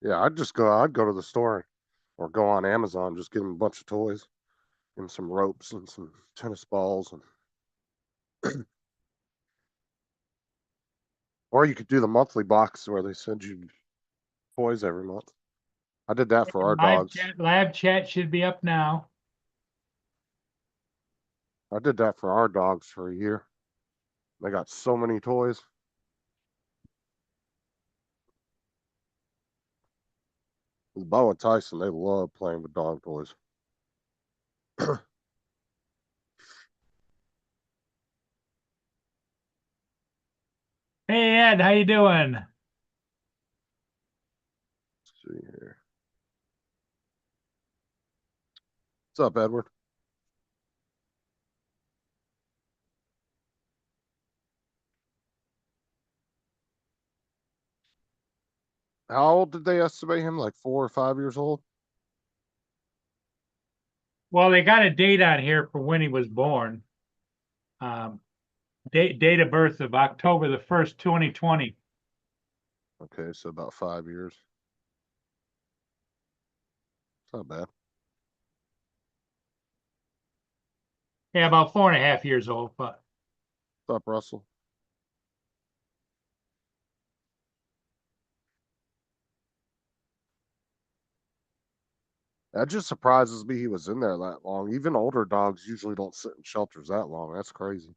Yeah, I'd go to the store or go on Amazon, just get him a bunch of toys and some ropes and some tennis balls and or you could do the monthly box where they send you toys every month. I did that for our dogs. Live chat should be up now. I did that for our dogs for a year. They got so many toys. Bo and Tyson, they love playing with dog toys. Hey Ed, how you doing? Let's see here. What's up, Edward? How old did they estimate him? Like 4 or 5 years old? Well, they got a date on here for when he was born. Um, date of birth of October the 1st, 2020. Okay, so about 5 years. It's not bad. Yeah, about 4.5 years old, but What's up, Russell? That just surprises me he was in there that long. Even older dogs usually don't sit in shelters that long. That's crazy.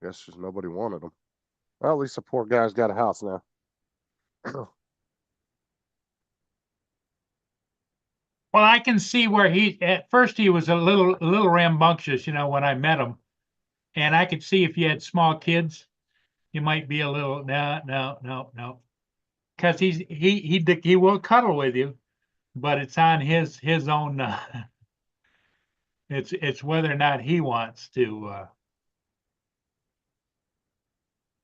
Guess just nobody wanted them. Well, at least the poor guy's got a house now. well, I can see where he at first he was a little rambunctious, when I met him. And I could see if you had small kids, you might be a little no, no, no, no. Because he will cuddle with you, but it's on his own it's whether or not he wants to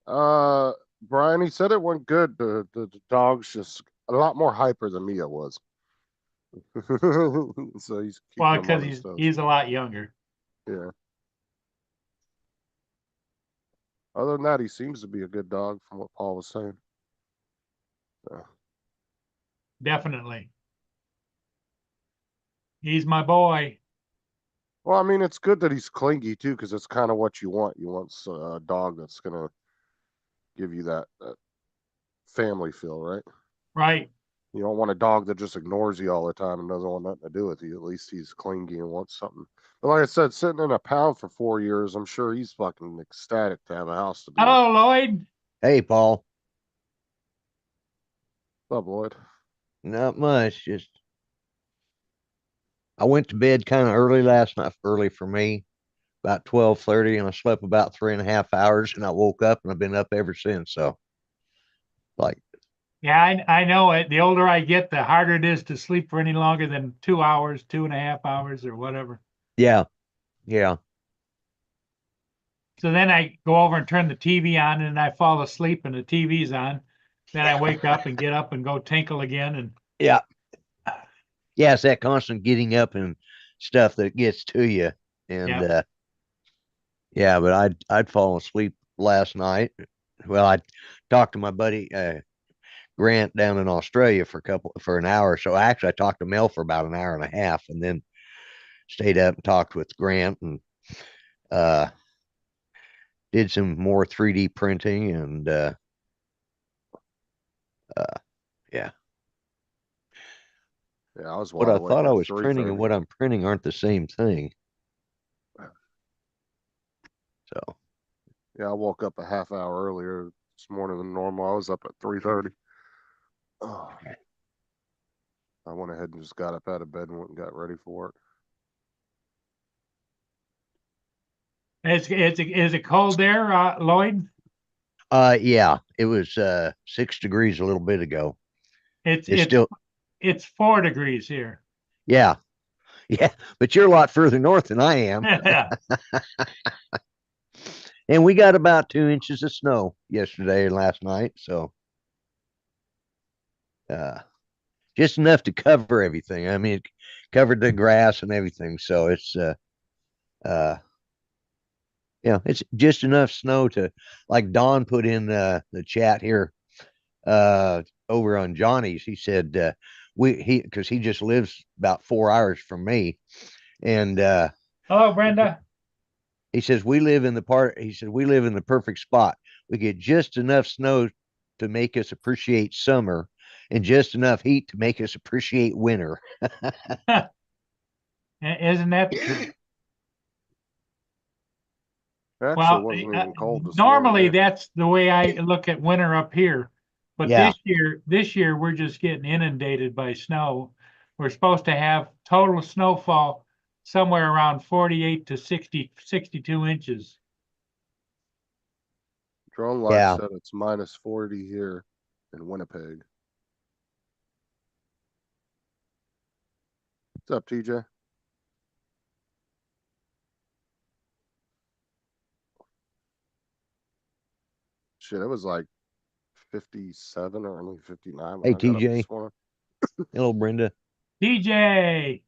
uh, Brian, he said it went good. The dog's just a lot more hyper than Mia was. So he's keeping well, him because on his he's toes. he's a lot younger. Yeah. Other than that, he seems to be a good dog from what Paul was saying. So, Definitely. He's my boy. well, I mean, it's good that he's clingy too, because it's kind of what you want. You want a dog that's gonna give you that family feel, right? Right. You don't want a dog that just ignores you all the time and doesn't want nothing to do with you. At least he's clingy and wants something. But like I said, sitting in a pound for 4 years, I'm sure he's fucking ecstatic to have a house to be in. Hello, Lloyd. Hey, Paul. What's up, Lloyd? Not much. Just I went to bed kind of early last night, early for me, about 12:30, and I slept about 3.5 hours, and I woke up and I've been up ever since. So, like, Yeah, I know it. The older I get, the harder it is to sleep for any longer than 2 hours, 2.5 hours, or whatever. yeah, yeah, So then I go over and turn the TV on, and I fall asleep, and the TV's on. Then I wake up and get up and go tinkle again, and yeah, yeah. It's that constant getting up and stuff that gets to you, and yeah, yeah. But I'd fallen asleep last night. Well, I talked to my buddy Grant down in Australia for an hour. So actually, I talked to Mel for about an hour and a half, and then stayed up and talked with Grant and uh, did some more 3D printing and uh, yeah. Yeah, I was What wide I awake thought I at was printing and 3:30. what I'm printing aren't the same thing. So Yeah, I woke up a half hour earlier this morning than normal. I was up at 3:30. Oh, I went ahead and just got up out of bed and went and got ready for work. is it cold there, Lloyd? yeah, it was 6 degrees a little bit ago. It's It's it's still it's 4 degrees here. yeah, yeah, but you're a lot further north than I am. Yeah. And we got about 2 inches of snow yesterday and last night. So uh just enough to cover everything. I mean, it covered the grass and everything. So uh it's just enough snow to, like Don put in the chat here. over on Johnny's. He said, because he just lives about 4 hours from me. And, Hello, Brenda. he says, he said, we live in the perfect spot. We get just enough snow to make us appreciate summer and just enough heat to make us appreciate winter. Isn't that the truth? Actually, Well, wasn't even cold this normally morning. that's the way I look at winter up here. But Yeah. this year we're just getting inundated by snow. We're supposed to have total snowfall somewhere around 48 to 62 inches. Drone Life Yeah. said it's -40 here in Winnipeg. What's up, TJ? Shit, it was like 57 or only 59 when Hey, I got up TJ. this morning. Hello, Brenda. DJ,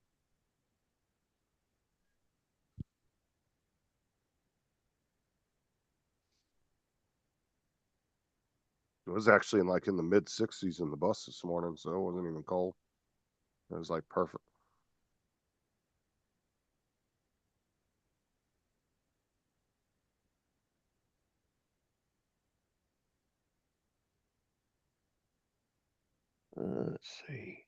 It was actually in the mid 60s in the bus this morning, so it wasn't even cold. It was like perfect. Let's see.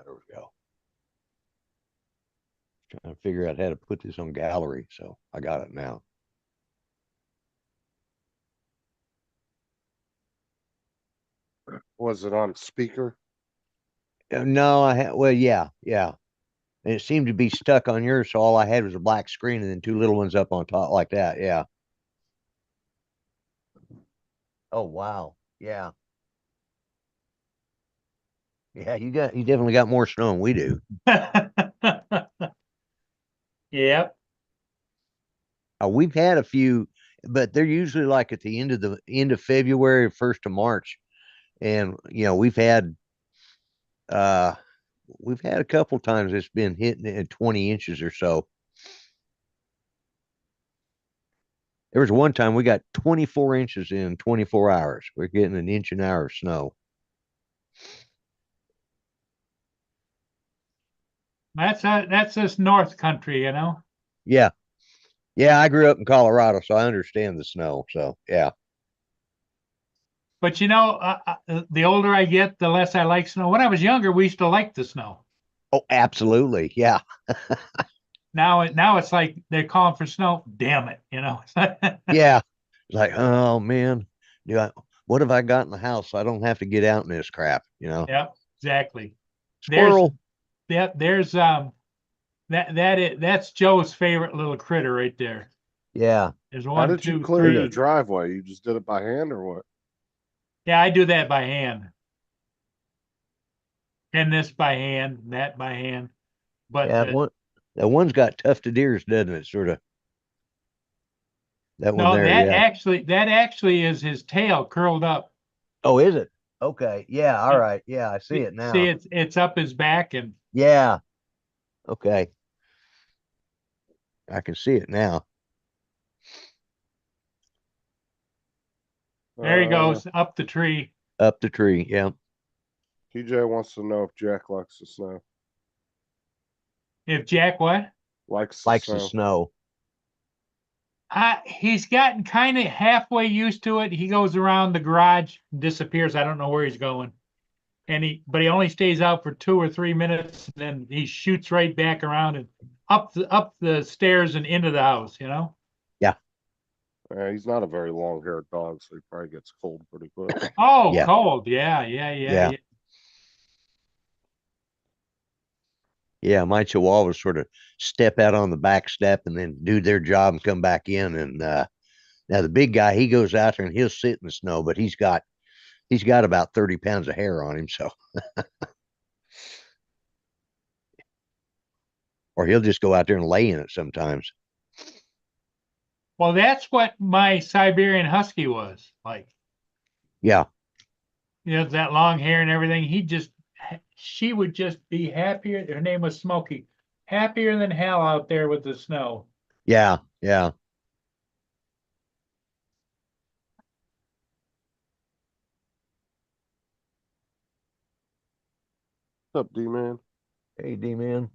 There we go. Trying to figure out how to put this on gallery, so I got it now. Was it on speaker? No, well, yeah. And it seemed to be stuck on yours, so all I had was a black screen and then two little ones up on top like that. Yeah. Oh, wow. Yeah. Yeah, you definitely got more snow than we do. yep. We've had a few, but they're usually like at the end of February, 1st of March. And uh we've had a couple times it's been hitting at 20 inches or so. There was one time we got 24 inches in 24 hours. We're getting an inch an hour of snow. That's this North Country, you know. Yeah. Yeah, I grew up in Colorado, so I understand the snow. So, yeah. But you know, the older I get, the less I like snow. When I was younger, we used to like the snow. Oh, absolutely. Yeah. Now it's like they're calling for snow. Damn it, you know. Yeah. It's like, oh man, what have I got in the house so I don't have to get out in this crap, Yep, exactly. Squirrel. There's that's Joe's favorite little critter right there. Yeah. There's How one, did you two, clear three. your driveway? You just did it by hand or what? Yeah, I do that by hand. And this by hand, that by hand. But Yeah. That one's got tufted ears, doesn't it? Sort of. That one no, there. Yeah. that actually is his tail curled up. Oh, is it? Okay. Yeah. All Yeah. right. Yeah. I see it now. See, it's up his back, and Yeah. Okay. I can see it now. there he goes up the tree. Up the tree. Yeah. TJ wants to know if Jack likes the snow. If Jack what? Likes Likes the the snow. snow. He's gotten kind of halfway used to it. He goes around the garage, disappears. I don't know where he's going. But he only stays out for 2 or 3 minutes, and then he shoots right back around and up the stairs and into the house, you know? Yeah. He's not a very long-haired dog, so he probably gets cold pretty quick. Oh, Yeah. cold. Yeah. Yeah, my chihuahuas sort of step out on the back step and then do their job and come back in. And now the big guy, he goes out there and he'll sit in the snow, but he's got about 30 pounds of hair on him. So, or he'll just go out there and lay in it sometimes. Well, that's what my Siberian Husky was like. Yeah. You know, that long hair and everything. She would just be happier. Her name was Smokey. Happier than hell out there with the snow. Yeah. Yeah. What's up, D-Man? Hey, D man.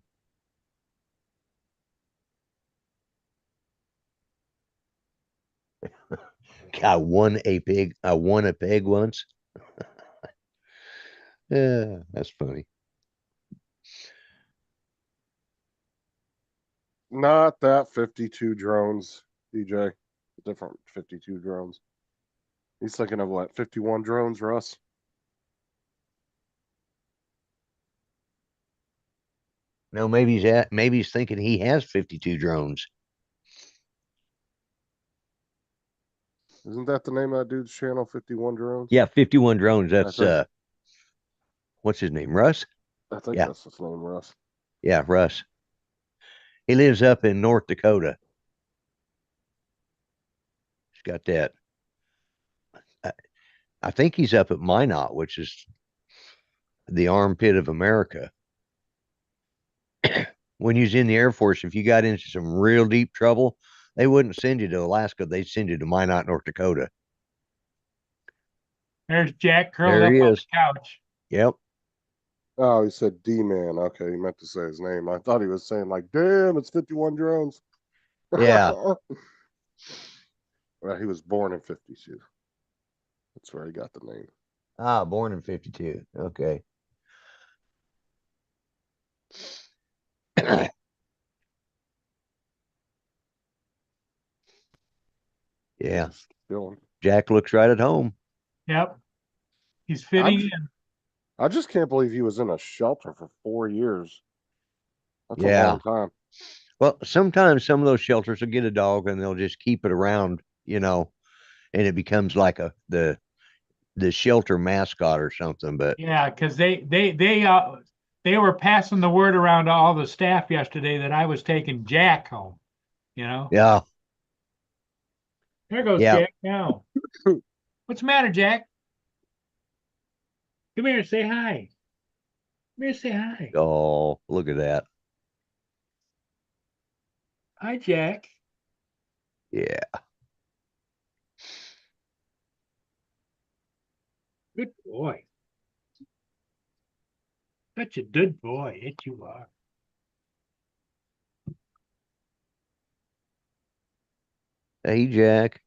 I won a pig. I won a pig once. Yeah, that's funny. Not that 52 drones, DJ. Different 52 drones. He's thinking of what, 51 drones, Russ? No, maybe he's thinking he has 52 drones. Isn't that the name of that dude's channel, 51 drones? Yeah, 51 drones. That's think- what's his name? Russ? I think Yeah. that's his name, Russ. Yeah, Russ. He lives up in North Dakota. He's got that. I think he's up at Minot, which is the armpit of America. When you was in the Air Force, if you got into some real deep trouble, they wouldn't send you to Alaska. They'd send you to Minot, North Dakota. There's Jack curled There up he on is. the couch. Yep. Oh, he said D-Man. Okay, he meant to say his name. I thought he was saying like, damn, it's 51 drones. Yeah. Well, he was born in 52. That's where he got the name. Ah, born in 52. Okay. Yeah. Just chilling. Jack looks right at home. Yep. He's fitting I'm- in. I just can't believe he was in a shelter for 4 years. That's a Yeah. long time. Well, sometimes some of those shelters will get a dog and they'll just keep it around, and it becomes like the shelter mascot or something. But Yeah, because they were passing the word around to all the staff yesterday that I was taking Jack home. yeah, There goes Yeah. Jack now. What's the matter, Jack? Come here, say hi. Come here, say hi. oh, look at that. Hi, Jack. Yeah. Good boy. Such a good boy, that you are. Hey, Jack.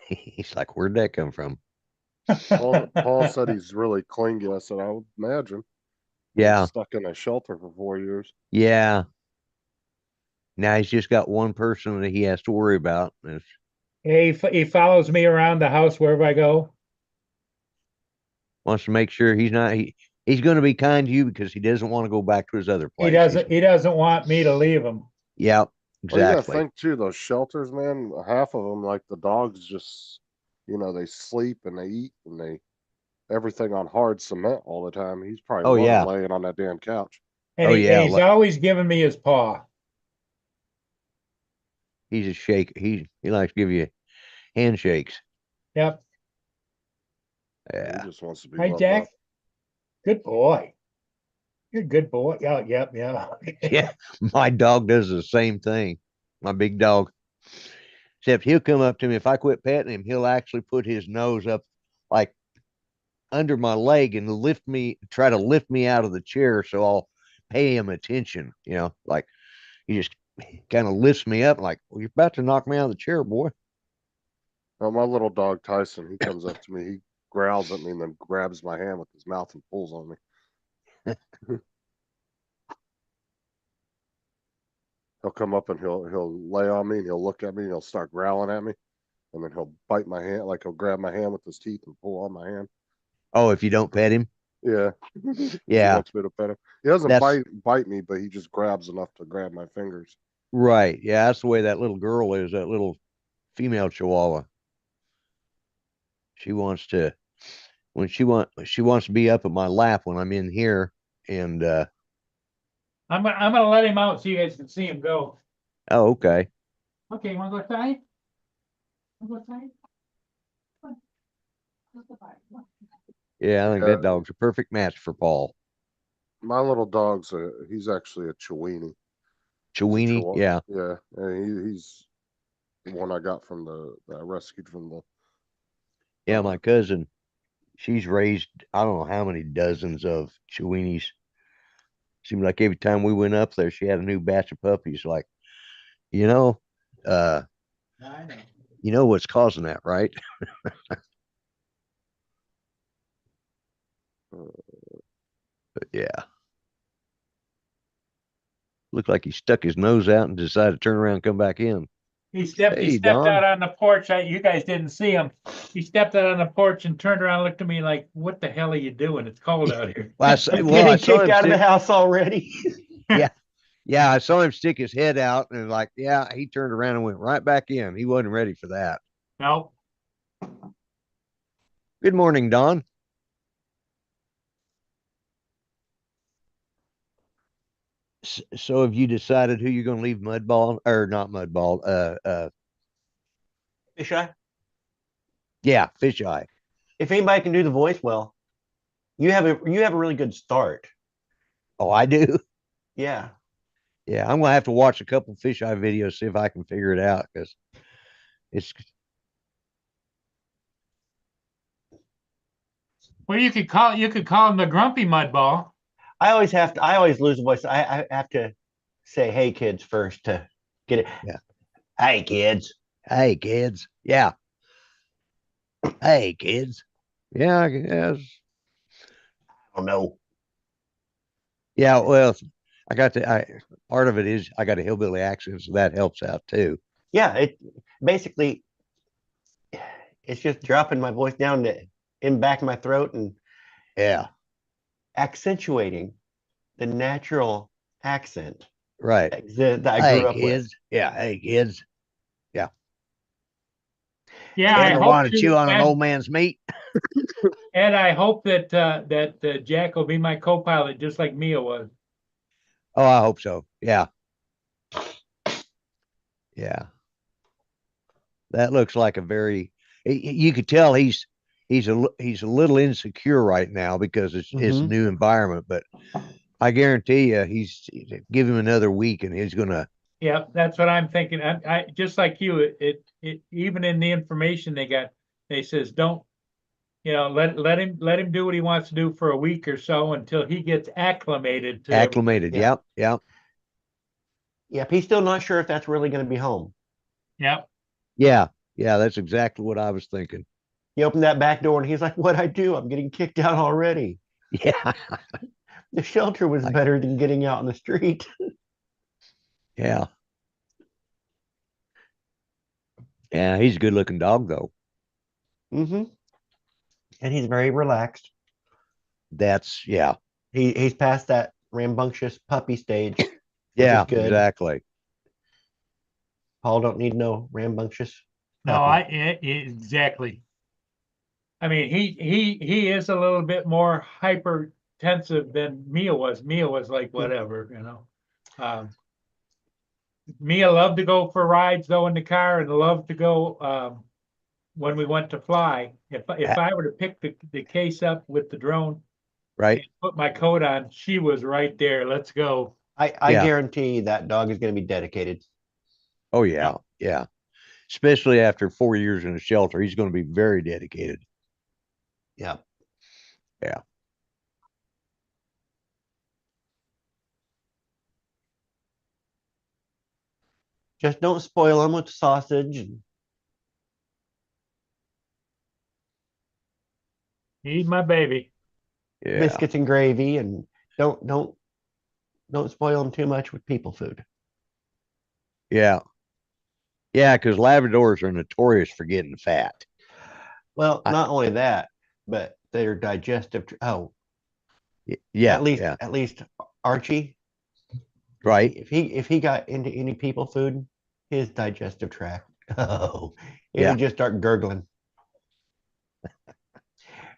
He's like, where'd that come from? Paul said he's really clingy. I said, I would imagine. He was Yeah. stuck in a shelter for 4 years. Yeah. Now he's just got one person that he has to worry about. He follows me around the house wherever I go. Wants to make sure he's going to be kind to you because he doesn't want to go back to his other place. He doesn't want me to leave him. Yeah, Well, you gotta exactly. think too, those shelters, man, half of them, like the dogs just, they sleep and they eat and they everything on hard cement all the time. He's probably Oh, loving yeah. laying on that damn couch. And Oh, he- yeah, and he's always giving me his paw. He's a shake. He likes to give you handshakes. Yep. Yeah. Yeah. He just wants to be Hi, loved Jack. up. Good boy. You're a good boy. Yeah, yep, yeah. Yeah. My dog does the same thing. My big dog. Except he'll come up to me. If I quit petting him, he'll actually put his nose up like under my leg and try to lift me out of the chair so I'll pay him attention. Like he just kind of lifts me up like, well, you're about to knock me out of the chair, boy. Well, my little dog Tyson, he comes up to me, he growls at me and then grabs my hand with his mouth and pulls on me. He'll come up and he'll lay on me and he'll look at me and he'll start growling at me. And then he'll bite my hand, like he'll grab my hand with his teeth and pull on my hand. Oh, if you don't pet him? Yeah. He Yeah. wants me to pet him. He doesn't That's- bite me, but he just grabs enough to grab my fingers. Right. Yeah, that's the way that little girl is, that little female chihuahua. She wants to she wants to be up at my lap when I'm in here. And I'm gonna let him out so you guys can see him go. oh, okay. Okay, you wanna go outside? Wanna go outside? Come on. Let's go outside. Come on. Yeah, I think Yeah. that dog's a perfect match for Paul. My little dog's he's actually a Chiweenie. He's a Chiweenie, yeah. Yeah, and he's the one I got from that I rescued from the. Yeah, my cousin, she's raised, I don't know how many dozens of Chiweenies. Seemed like every time we went up there, she had a new batch of puppies. Like, you know, uh, I know. you know what's causing that, right? But yeah, looked like he stuck his nose out and decided to turn around and come back in. He Hey, stepped Don. out on the porch. You guys didn't see him. He stepped out on the porch and turned around, and looked at me like, "What the hell are you doing? It's cold out here." Well, Getting I saw kicked him out of the stick, house already. yeah, I saw him stick his head out and like, yeah, he turned around and went right back in. He wasn't ready for that. No, Good morning, Don. So have you decided who you're going to leave Mudball or not Mudball? Fisheye, Yeah, Fisheye. if anybody can do the voice well, you have a really good start. Oh, I do. Yeah. Yeah, I'm gonna have to watch a couple Fisheye videos, see if I can figure it out because it's well, you could call him the Grumpy Mudball. I always lose the voice. I have to say hey kids first to get it. Yeah. Hey kids. hey kids. Yeah. Hey kids. Yeah, I guess. I don't know. Yeah, well, part of it is I got a hillbilly accent, so that helps out too. Yeah, it basically it's just dropping my voice down in back of my throat and Yeah, accentuating the natural accent right. that I Hey grew up with. kids. Yeah, hey kids. Yeah, I Ever hope want to to, chew on an and, old man's meat? and I hope that Jack will be my co-pilot, just like Mia was. Oh, I hope so. Yeah. Yeah. That looks like a very you could tell he's a little insecure right now because it's a Mhm. new environment, but I guarantee you give him another week and he's gonna Yeah, that's what I'm thinking. I just like you. It even in the information they got, they says don't, let him do what he wants to do for a week or so until he gets acclimated to everything. acclimated. Yeah. Yep, yep. Yep, he's still not sure if that's really going to be home. Yep. Yeah, yeah, that's exactly what I was thinking. He opened that back door and he's like, "What I do? I'm getting kicked out already." Yeah, The shelter was Like- better than getting out in the street. yeah. Yeah, he's a good looking dog though. Mm-hmm. And he's very relaxed. That's yeah. He's past that rambunctious puppy stage. Which Yeah, is good. exactly. Paul don't need no rambunctious. No, puppy. exactly. I mean, he is a little bit more hypertensive than Mia was. Mia was like whatever, Mia loved to go for rides though in the car and loved to go when we went to fly. If I were to pick the case up with the drone Right. and put my coat on, she was right there. Let's go. I Yeah. guarantee that dog is going to be dedicated. Oh yeah, yeah. Especially after 4 years in a shelter, he's going to be very dedicated. Yeah. Yeah. Just don't spoil him with sausage and He's my baby. Yeah. biscuits and gravy, and don't spoil him too much with people food. Yeah. Yeah, because Labradors are notorious for getting fat. Well, I- not only that, but their digestive. Yeah. At least Archie, Right. if he got into any people food, his digestive tract, it Yeah. would just start gurgling.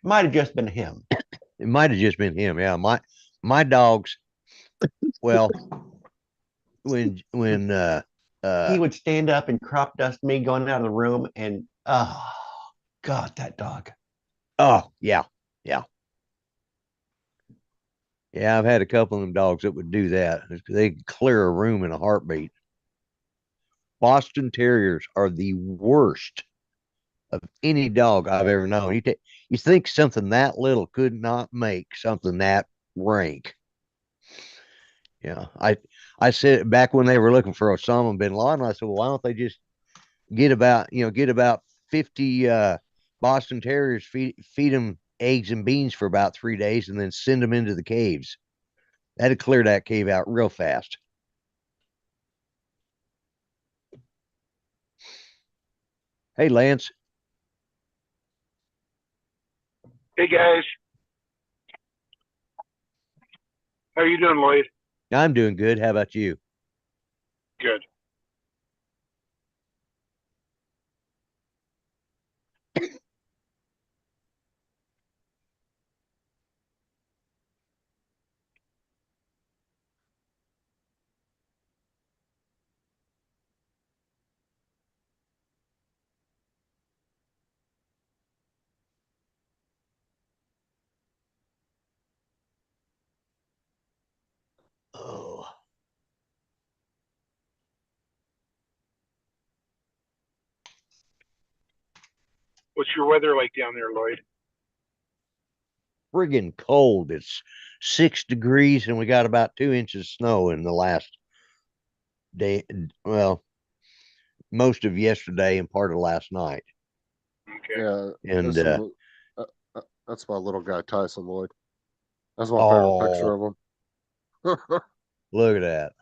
Might have just been him. It might have just been him. Yeah. My dogs, well, when he would stand up and crop dust me going out of the room, and oh God, that dog. Oh, yeah. Yeah, I've had a couple of them dogs that would do that. They could clear a room in a heartbeat. Boston Terriers are the worst of any dog I've ever known. You think something that little could not make something that rank. Yeah, I said back when they were looking for Osama bin Laden, I said, well, why don't they just get about 50 Boston Terriers, feed them eggs and beans for about 3 days, and then send them into the caves. That'd clear that cave out real fast. Hey, Lance. Hey guys, how you doing, Lloyd? I'm doing good. How about you? Good. Oh, What's your weather like down there, Lloyd? friggin' cold. It's 6 degrees, and we got about 2 inches of snow in the last day. Well, most of yesterday and part of last night. Okay. Yeah, And that's my little guy Tyson Lloyd. That's my favorite picture of him. look at that.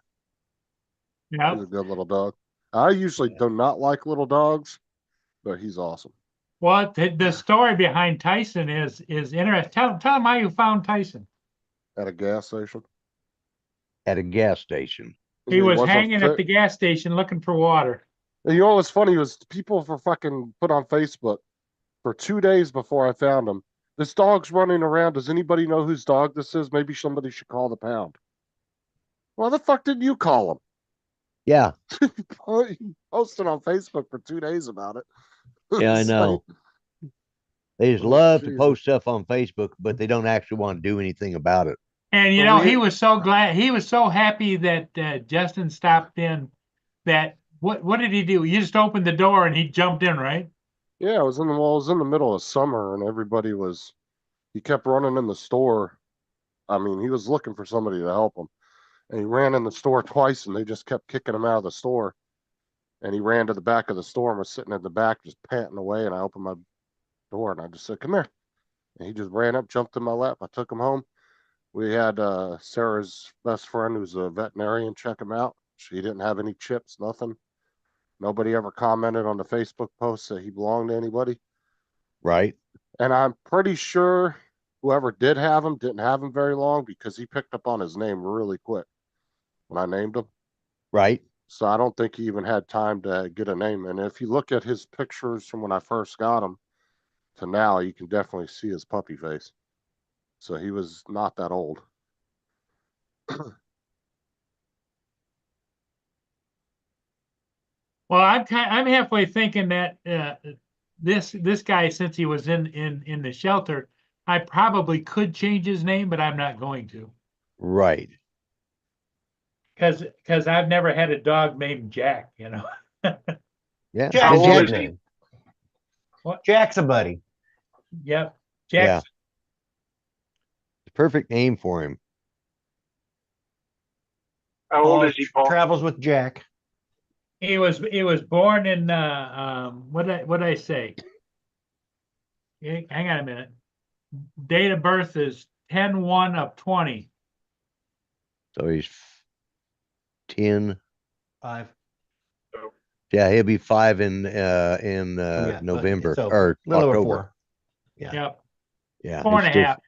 Yeah. He's a good little dog. I usually do not like little dogs, but he's awesome. Well, the story behind Tyson is interesting. Tell him how you found Tyson. At a gas station. At a gas station. He was wasn't hanging fit- at the gas station looking for water. You know what's funny was people for fucking put on Facebook for 2 days before I found him. This dog's running around. Does anybody know whose dog this is? Maybe somebody should call the pound. Why the fuck didn't you call him? Yeah, He posted on Facebook for 2 days about it. yeah, I It's know. They just Oh, love to Jesus. post stuff on Facebook, but they don't actually want to do anything about it. And you Well, know, we- he was so glad. He was so happy that Justin stopped in. That what did he do? You just opened the door and he jumped in, right? Yeah, it was in the middle of summer, and he kept running in the store. I mean, he was looking for somebody to help him, and he ran in the store twice, and they just kept kicking him out of the store. And he ran to the back of the store and was sitting in the back, just panting away. And I opened my door and I just said, "Come here." And he just ran up, jumped in my lap. I took him home. We had Sarah's best friend, who's a veterinarian, check him out. She didn't have any chips, nothing. Nobody ever commented on the Facebook post that he belonged to anybody. Right? And I'm pretty sure whoever did have him didn't have him very long because he picked up on his name really quick when I named him. Right? So I don't think he even had time to get a name. And if you look at his pictures from when I first got him to now, you can definitely see his puppy face. So he was not that old. Well, I'm halfway thinking that this guy, since he was in the shelter, I probably could change his name, but I'm not going to Right. because I've never had a dog named Jack. You know. Yeah. Jack's How old Jack's is he? name. What? Jack's a buddy. Yep. Yeah. Jack's The perfect name for him. How old is he, Paul? Travels with Jack. He was born in what did I say? Hang on a minute. Date of birth is 10/1 of 20. So he's 10. 5. Yeah, he'll be 5 in Yeah, November so or a little over October. 4. Yeah. Yep. Yeah. 4 he's and a still half.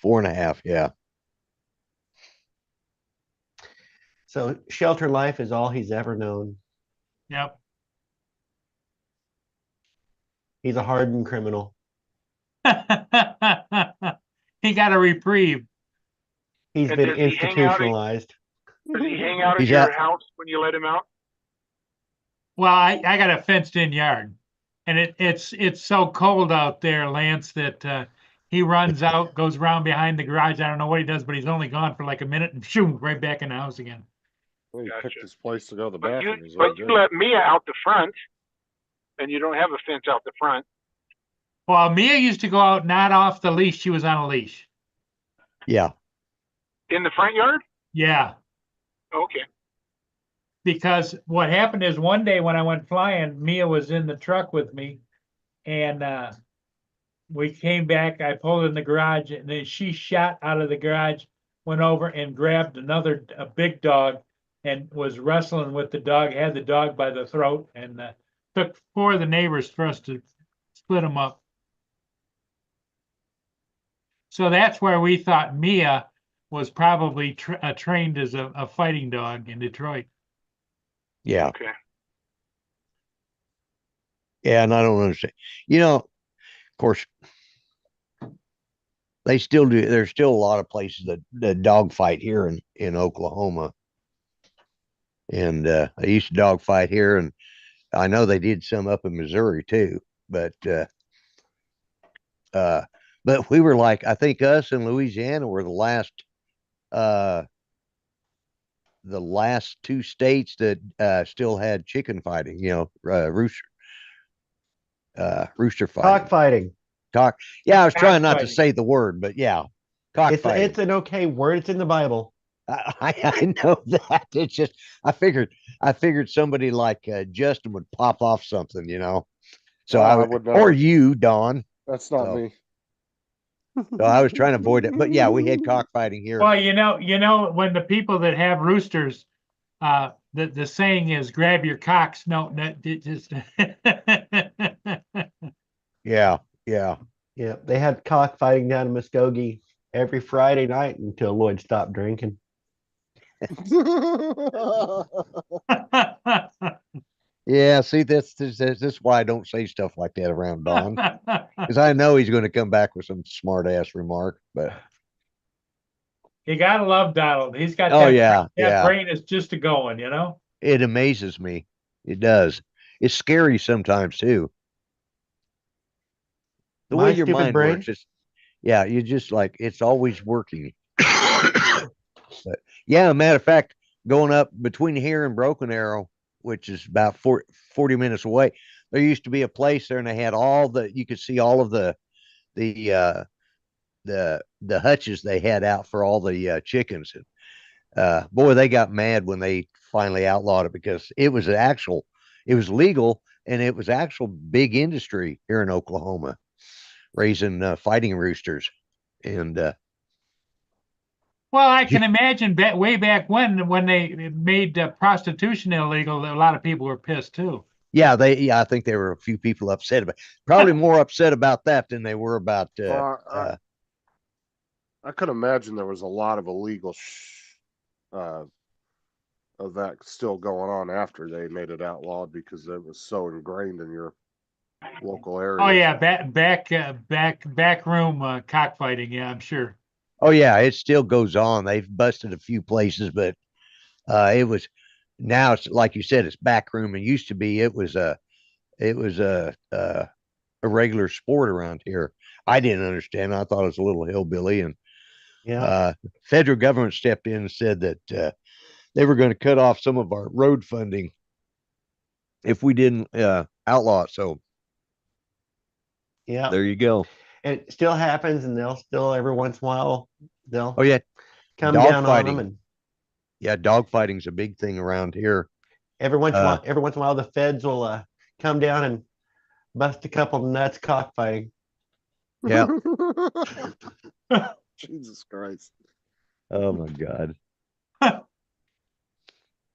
4.5. Yeah. So shelter life is all he's ever known. Yep. He's a hardened criminal. He got a reprieve. He's And been does he hang out institutionalized. Does he hang out at He's your out- house when you let him out? Well, I got a fenced in yard and it's so cold out there, Lance, that, he runs out, goes around behind the garage. I don't know what he does, but he's only gone for like a minute and shoo, right back in the house again. Well, he picked Gotcha. his place to go to the But bathroom. Is but that you good? let Mia out the front, and you don't have a fence out the front. Well, Mia used to go out not off the leash. She was on a leash. Yeah. In the front yard? Yeah. Okay. Because what happened is one day when I went flying, Mia was in the truck with me and, we came back, I pulled in the garage and then she shot out of the garage, went over and grabbed a big dog and was wrestling with the dog, had the dog by the throat and, took 4 of the neighbors for us to split them up. So that's where we thought Mia was probably trained as a fighting dog in Detroit. Yeah. Okay. Yeah. And I don't understand. You know, of course, they still do. There's still a lot of places that dog fight here in Oklahoma. And they used to dog fight here, and I know they did some up in Missouri too. But we were like, I think us and Louisiana were uh the last 2 states that still had chicken fighting, rooster fighting. Cockfighting. Cock. Yeah, I was trying not to Cockfighting. say the word, but yeah, cockfighting. It's an okay word. It's in the Bible. I know that. It's just I figured somebody like Justin would pop off something, So I I would or never. you, Don. That's not So, me. so I was trying to avoid it. But yeah, we had cockfighting here. Well, when the people that have roosters, the saying is grab your cocks. No, it just Yeah, yeah. Yeah, they had cockfighting down in Muskogee every Friday night until Lloyd stopped drinking. Yeah, see, that's why I don't say stuff like that around Don, because I know he's going to come back with some smart ass remark. But You gotta love Donald. He's got oh that yeah, that yeah, brain is just a going. it amazes me. It does. It's scary sometimes too. The way My your stupid mind works, brain. yeah, you just like it's always working. But yeah, matter of fact, going up between here and Broken Arrow, which is about 40 minutes away, there used to be a place there, and they had you could see all of the the hutches they had out for all the chickens. And boy, they got mad when they finally outlawed it, because it was legal, and it was actual big industry here in Oklahoma, raising fighting roosters. And Well, I can imagine way back when they made prostitution illegal, a lot of people were pissed too. yeah, I think there were a few people upset about, probably more upset about that than they were about I could imagine there was a lot of illegal of that still going on after they made it outlawed, because it was so ingrained in your local area. Oh yeah, back room cockfighting. Yeah, I'm sure. Oh yeah, it still goes on. They've busted a few places, but it was now it's like you said, it's back room. It used to be it was a regular sport around here. I didn't understand. I thought it was a little hillbilly, and Yeah. federal government stepped in and said that they were going to cut off some of our road funding if we didn't outlaw it. So Yeah. there you go. And it still happens, and they'll still every once in a while they'll Oh yeah, come dog down on them, fighting. and Yeah, dog fighting's a big thing around here. every once in a while the feds will come down and bust a couple nuts cockfighting. Yeah. Jesus Christ. Oh my God.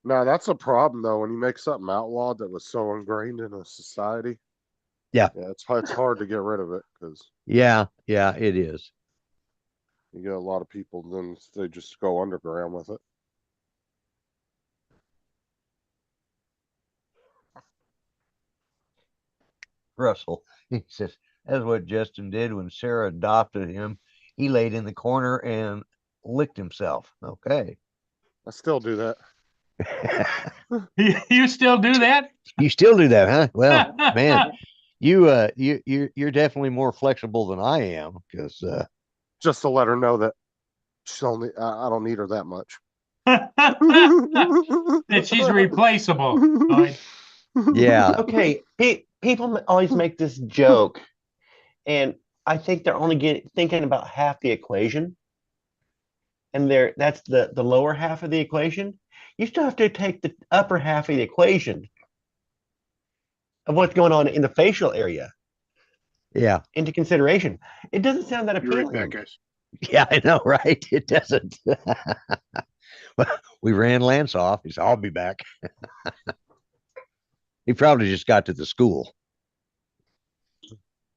No, that's a problem though. When you make something outlawed that was so ingrained in a society. Yeah. Yeah, it's hard to get rid of it, because Yeah, it is. you get a lot of people, then they just go underground with it. Russell, he says, that's what Justin did when Sarah adopted him. He laid in the corner and licked himself. Okay. I still do that. You still do that? You still do that, huh? Well, man, you're definitely more flexible than I am because Just to let her know that she's only, I don't need her that much. That she's replaceable. Lloyd. yeah, Okay, people always make this joke, and I think they're only thinking about half the equation, and that's the lower half of the equation. You still have to take the upper half of the equation of what's going on in the facial area yeah, into consideration. It doesn't sound that You're right, appealing. Pat, guys. yeah. I know, right? It doesn't. Well, we ran Lance off. He said, "I'll be back." He probably just got to the school.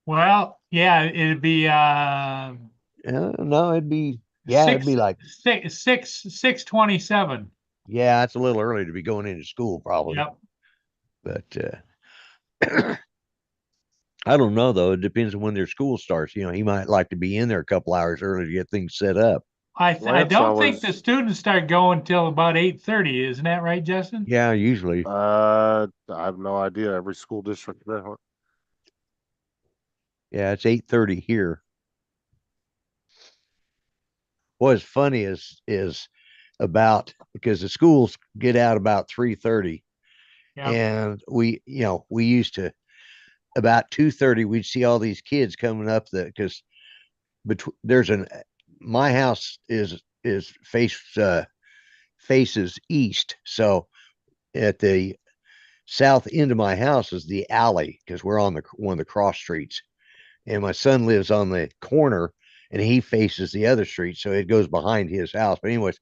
Well, yeah, it'd be No, it'd be it'd be like 6:27. it's a little early to be going into school probably, Yep. but I don't know though. It depends on when their school starts. He might like to be in there a couple hours early to get things set up. I Lance don't think always- the students start going till about 8:30. Isn't that right, Justin? Yeah, usually. I have no idea. Every school district different. Yeah, it's 8:30 here. What's funny is about because the schools get out about 3:30, Yeah. and we used to about 2:30 we'd see all these kids coming up because between my house is faces east, so at the south end of my house is the alley because we're on one of the cross streets, and my son lives on the corner and he faces the other street, so it goes behind his house. But anyways,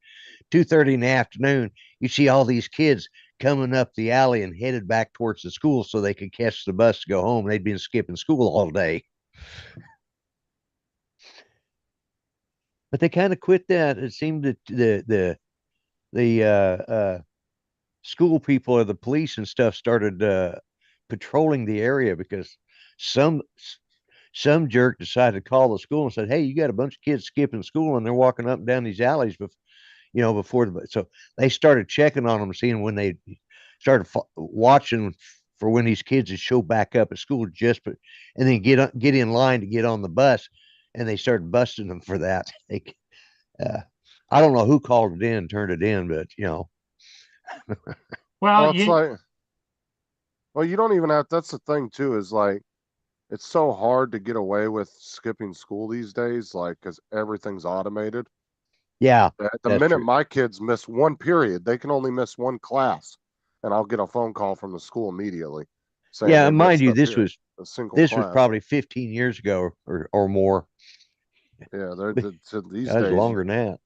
2:30 in the afternoon, you see all these kids coming up the alley and headed back towards the school so they could catch the bus to go home. They'd been skipping school all day. But they kind of quit that. It seemed that the school people or the police and stuff started patrolling the area because some jerk decided to call the school and said, "Hey, you got a bunch of kids skipping school and they're walking up and down these alleys so they started checking on them, seeing when they started watching for when these kids would show back up at school and then get in line to get on the bus, and they started busting them for that. I don't know who called it in, turned it in, but Well, It's like, well, you don't even have, that's the thing too, is like, it's so hard to get away with skipping school these days, like, cause everything's automated. yeah, The that's minute true. my kids miss one period, they can only miss one class, and I'll get a phone call from the school immediately. Saying Yeah, they and mind missed you, a this period, was a single this was class. probably 15 years ago or more. Yeah, these That was days. longer than that.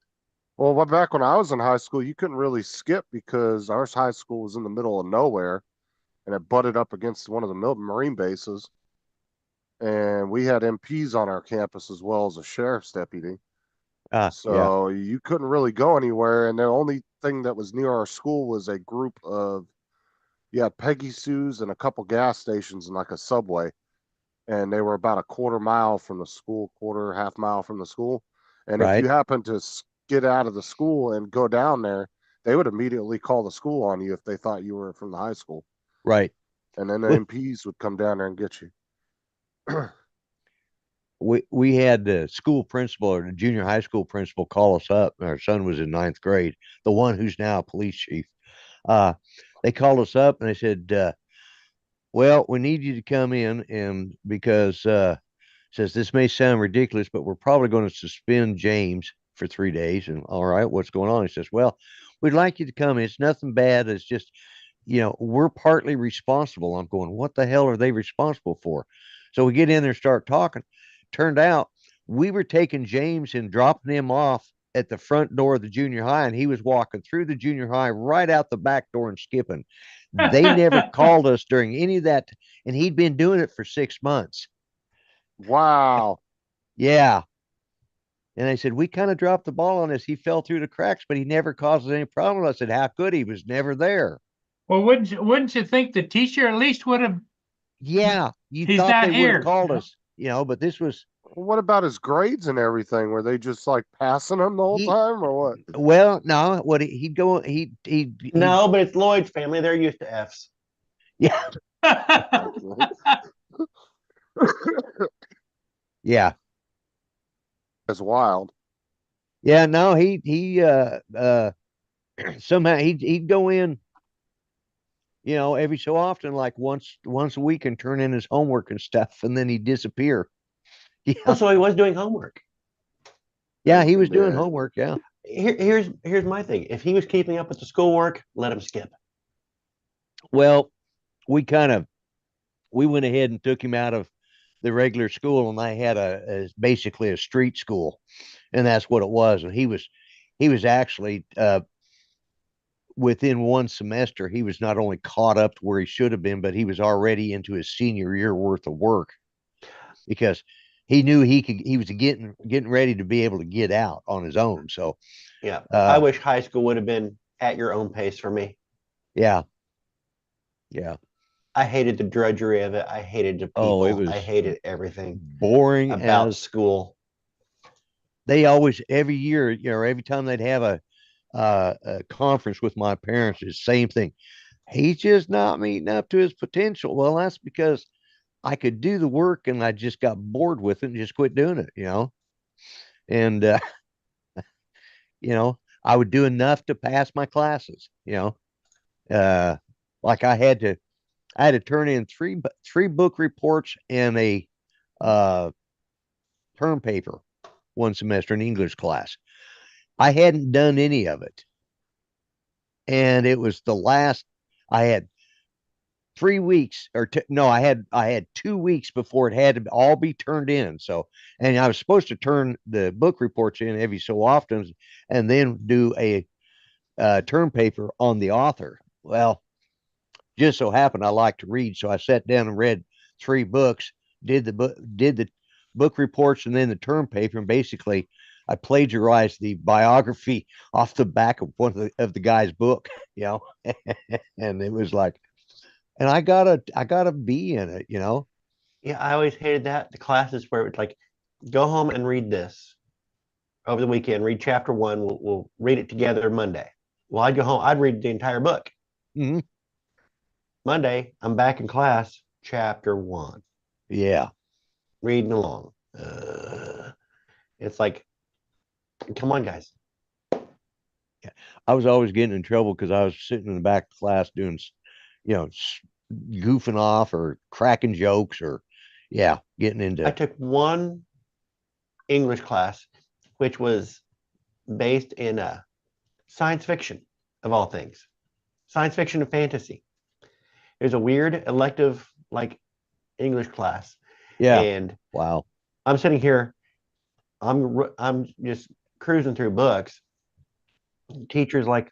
Well, back when I was in high school, you couldn't really skip because our high school was in the middle of nowhere, and it butted up against one of the Marine bases. And we had MPs on our campus as well as a sheriff's deputy. Yeah, So you couldn't really go anywhere. And the only thing that was near our school was a group of, Peggy Sue's and a couple gas stations and like a Subway. And they were about a quarter mile from the school, half mile from the school. And if right, you happened to get out of the school and go down there, they would immediately call the school on you if they thought you were from the high school. right. And then the Well- MPs would come down there and get you. We had the school principal or the junior high school principal call us up. Our son was in 9th grade, the one who's now a police chief. They called us up and they said, well, we need you to come in, and because says this may sound ridiculous, but we're probably going to suspend James for 3 days. And all right, what's going on? He says, well, we'd like you to come in. It's nothing bad. It's just, we're partly responsible. I'm going, what the hell are they responsible for? So we get in there and start talking. Turned out we were taking James and dropping him off at the front door of the junior high, and he was walking through the junior high right out the back door and skipping. They never called us during any of that, and he'd been doing it for 6 months. Wow. Yeah. And they said, we kind of dropped the ball on this. He fell through the cracks, but he never caused us any problem. I said, how could he? He was never there. well, wouldn't you think the teacher at least would have? Yeah. You He's thought not they would here, have called you know? us, but this was What about his grades and everything? Were they just like passing him the whole He- time or what? Well, no, what he'd go, No, but it's Lloyd's family. They're used to F's. yeah, yeah, It's wild. yeah, no, somehow he'd go in, every so often, like once a week and turn in his homework and stuff, and then he'd disappear. Oh, Yeah, so he was doing homework. yeah, he was doing Yeah. homework. Yeah. Here's my thing. If he was keeping up with the schoolwork, let him skip. Well, we kind of we went ahead and took him out of the regular school, and I had basically a street school, and that's what it was. And he was actually within one semester, he was not only caught up to where he should have been, but he was already into his senior year worth of work because he knew he was getting ready to be able to get out on his own. So Yeah. I uh, wish high school would have been at your own pace for me. yeah, yeah. I hated the drudgery of it. I hated the people. Oh, it was I hated everything boring about as school. they always every year, every time they'd have a conference with my parents, it's the same thing. He's just not meeting up to his potential. Well, that's because I could do the work and I just got bored with it and just quit doing it. And I would do enough to pass my classes. Uh like I had to turn in three book reports and a uh term paper one semester in English class. I hadn't done any of it. And it was the last I had 3 weeks no, I had 2 weeks before it had to all be turned in. So, and I was supposed to turn the book reports in every so often and then do a term paper on the author. Well, just so happened I like to read. So I sat down and read 3 books, did the book reports and then the term paper. And basically I plagiarized the biography off the back of one of the guy's book, and it was like, and I got a B in it. Yeah, I always hated that. The classes where it's like, go home and read this over the weekend. Read chapter one. We'll read it together Monday. Well, I'd go home. I'd read the entire book. Mhm. Monday, I'm back in class. Chapter one. Yeah. Reading along. It's like, come on, guys. I was always getting in trouble because I was sitting in the back of class doing, goofing off or cracking jokes or, yeah, getting I into, took one English class, which was based in science fiction, of all things, science fiction and fantasy. It was a weird elective like English class, yeah, and wow. I'm sitting here, I'm just cruising through books. Teacher's like,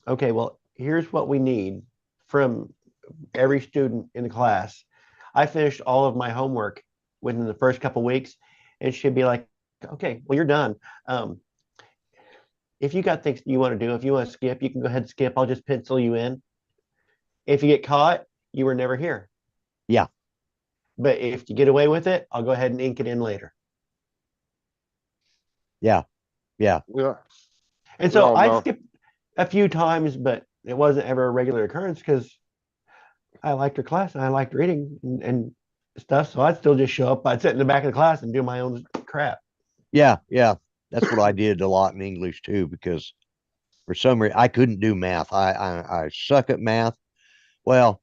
okay, well, here's what we need from every student in the class. I finished all of my homework within the first couple weeks, and she'd be like, okay, well, you're done. If you got things you want to do, if you want to skip, you can go ahead and skip. I'll just pencil you in. If you get caught, you were never here. Yeah. But if you get away with it, I'll go ahead and ink it in later. Yeah. Yeah. Yeah. And so No, I no. skipped a few times, but it wasn't ever a regular occurrence because I liked her class and I liked reading and stuff. So I'd still just show up. I'd sit in the back of the class and do my own crap. Yeah. Yeah. That's what I did a lot in English too, because for some reason I couldn't do math. I suck at math. Well,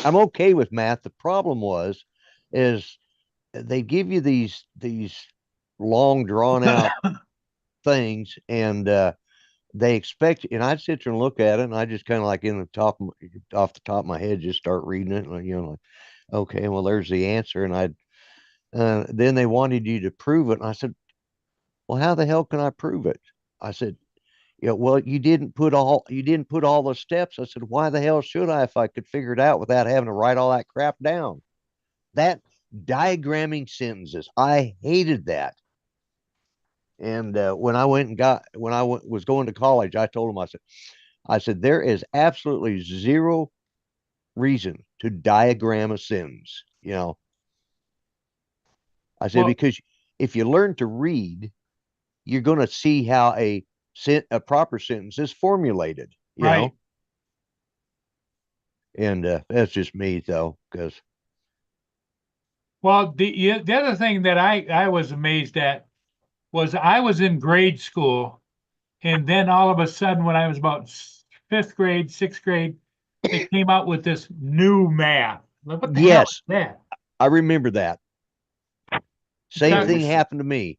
I'm okay with math. The problem is they give you these long drawn out things and they expect, and I'd sit there and look at it and I just kind of like off the top of my head, just start reading it. Like, like, okay, well, there's the answer. And then they wanted you to prove it. And I said, well, how the hell can I prove it? I said, well, you didn't put all the steps. I said, why the hell should I if I could figure it out without having to write all that crap down? That diagramming sentences, I hated that. And when I was going to college, I told him, I said, there is absolutely zero reason to diagram a sentence. I said, Well- because if you learn to read, you're going to see how a proper sentence is formulated, you Right. know? And that's just me though, because Well, the other thing that I was amazed at was I was in grade school, and then all of a sudden, when I was about fifth grade, sixth grade, they came out with this new math. Like, what the hell yes, is that? I remember that. Same Talk- thing happened to me.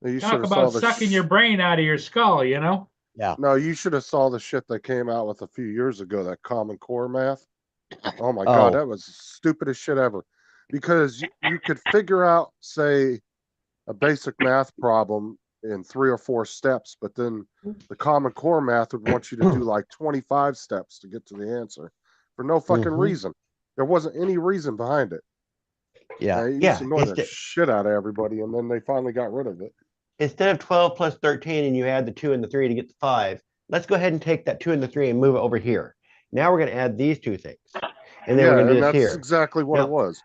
You should Talk have saw about the sucking your brain out of your skull, you know? Yeah. No, you should have saw the shit that came out with a few years ago, that Common Core math. Oh my God, Oh. that was the stupidest shit ever. Because you could figure out, say, a basic math problem in 3 or 4 steps, but then the Common Core math would want you to do like 25 steps to get to the answer for no fucking Mhm. reason. There wasn't any reason behind it. Yeah. And it used Yeah, to annoy the it's shit out of everybody, and then they finally got rid of it. instead of 12 plus 13 and you add the 2 and the 3 to get the 5, let's go ahead and take that 2 and the 3 and move it over here. Now we're going to add these 2 things. And then we're going to do and this that's here. exactly what Now- it was.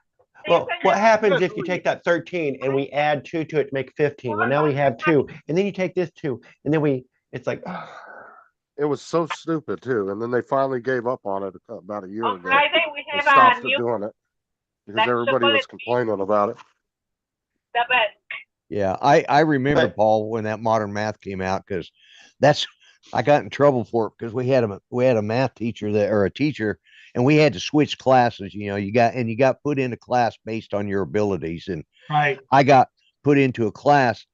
Well, what happens if you take that 13 and we add 2 to it to make 15? Well, now we have 2. And then you take this 2 and then it's like, It was so stupid too, and then they finally gave up on it about a year On ago. Friday, we They have stopped a new doing it because That's everybody was chocolate. complaining about it. the best. Yeah. I remember, But- Paul, when that modern math came out, because I got in trouble for it because we had a math teacher or a teacher, and we had to switch classes. You know, you got put into class based on your abilities, and Right. I got put into a class,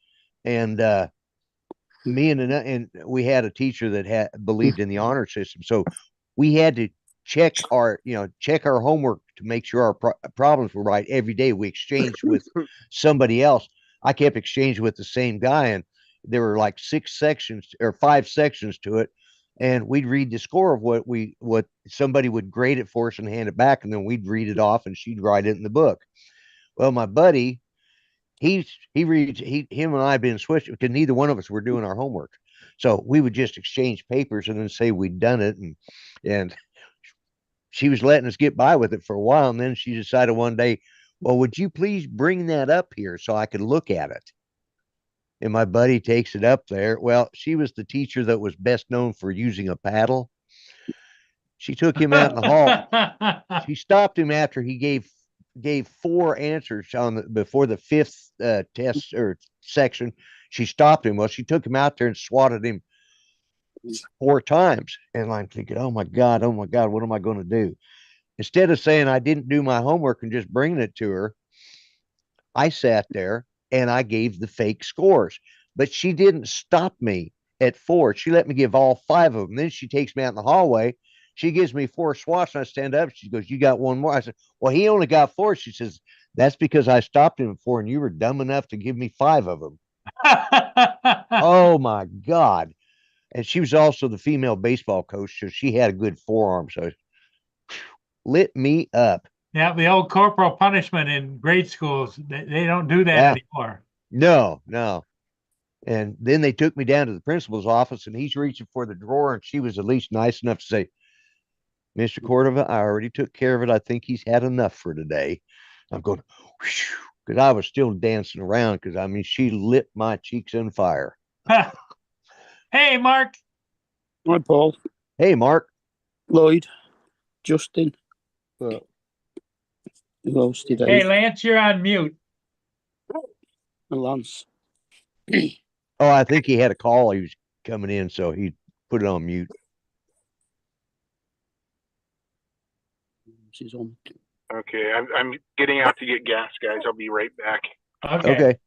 and me and we had a teacher that had believed in the honor system, so we had to check our homework to make sure our problems were right every day. We exchanged with somebody else. I kept exchanging with the same guy, and there were like 6 sections or 5 sections to it, and we'd read the score of what somebody would grade it for us and hand it back, and then we'd read it off and she'd write it in the book. Well, my buddy, him and I been switched because neither one of us were doing our homework. So we would just exchange papers and then say we'd done it. And she was letting us get by with it for a while. And then she decided one day, well, would you please bring that up here so I could look at it? And my buddy takes it up there. Well, she was the teacher that was best known for using a paddle. She took him out in the hall. She stopped him after he gave 4 answers before the 5th test or section. She stopped him. Well, she took him out there and swatted him 4 times. And I'm thinking, oh my God, what am I going to do? Instead of saying I didn't do my homework and just bringing it to her, I sat there and I gave the fake scores. But she didn't stop me at 4. She let me give all 5 of them. Then she takes me out in the hallway. She gives me 4 swats and I stand up. She goes, you got 1 more. I said, well, he only got 4. She says, that's because I stopped him at 4 and you were dumb enough to give me 5 of them. Oh my God. And she was also the female baseball coach. So she had a good forearm. So lit me up. Yeah, the old corporal punishment in grade schools, they don't do that Yeah. anymore. No. And then they took me down to the principal's office and he's reaching for the drawer and she was at least nice enough to say, Mr. Cordova, I already took care of it. I think he's had enough for today. I'm going, because I was still dancing around because I mean, she lit my cheeks on fire. Hey, Mark. Hi, Paul. Hey, Mark. Lloyd. Justin. Uh, Who else did Hey, I? Lance, you're on mute. And Lance. Oh, I think he had a call. He was coming in, so he put it on mute. She's on. Okay, I'm getting out to get gas, guys. I'll be right back. Okay.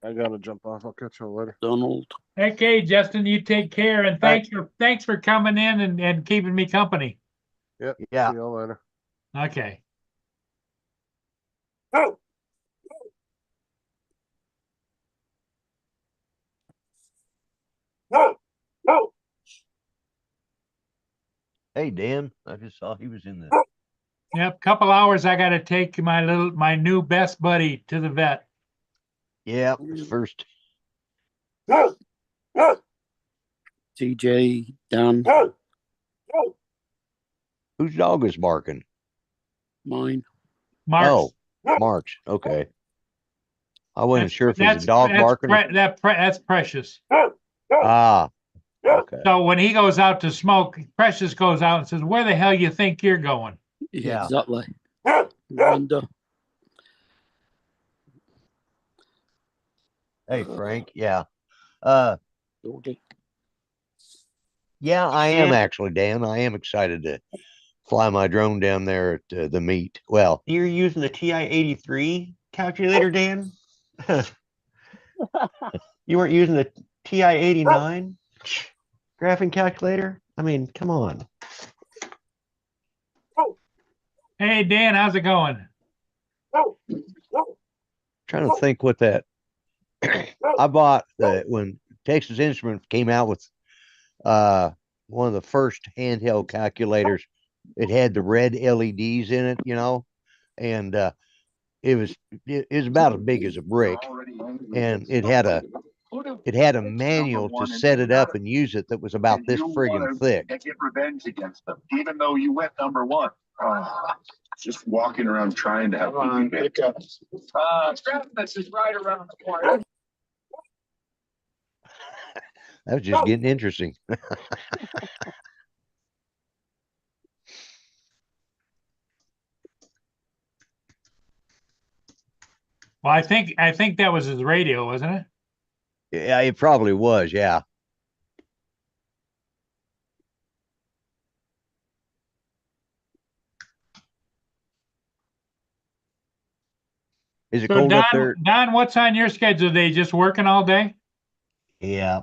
I gotta jump off. I'll catch you later. Donald. Okay, Justin, you take care, and right. thanks for coming in and keeping me company. Yep. Yeah. See you later. Okay. Hey, Dan. I just saw he was in the. Yep, couple hours I gotta take my new best buddy to the vet. Yeah, his first. TJ. Dan. Whose dog is barking? Mine. Mark. Oh, March. Okay. I wasn't That's- sure if it was a That's, dog that's, barking. that's Precious. Ah, okay. So when he goes out to smoke, Precious goes out and says, "Where the hell you think you're going?" Yeah. Exactly. Window. Hey, Frank. Yeah. Uh, Okay. yeah, I am Dan- actually, Dan. I am excited to fly my drone down there at the meet. Well, You're using the TI-83 calculator, Dan? You weren't using the TI-89 graphing calculator? I mean, come on. Hey, Dan, how's it going? trying to think what that I bought when Texas Instruments came out with one of the first handheld calculators. It had the red LEDs in it, and it was about as big as a brick, and it had a manual to set it up and use it that was about this friggin' thick. Get revenge against them, even though you went number one. Just walking around trying to have. This is right around the corner. That was just getting interesting. Well, I think that was his radio, wasn't it? Yeah, it probably was. Yeah. Is it So cold up there? Don, what's on your schedule today? Just working all day? Yeah.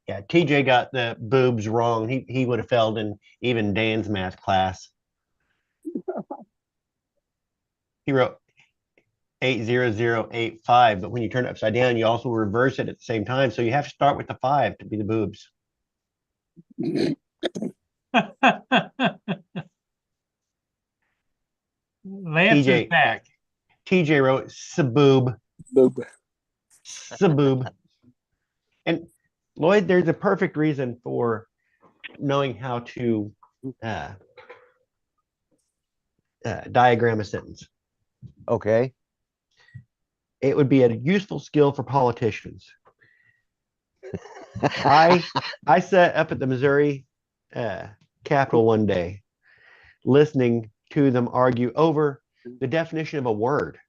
Yeah, TJ got the boobs wrong. He would have failed in even Dan's math class. He wrote 80085, but when you turn it upside down, you also reverse it at the same time. So you have to start with the 5 to be the boobs. Lance is TJ. back. TJ wrote saboob, Boob. saboob. And Lloyd, there's a perfect reason for knowing how to diagram a sentence. Okay. It would be a useful skill for politicians. I sat up at the Missouri Capitol one day, listening to them argue over the definition of a word,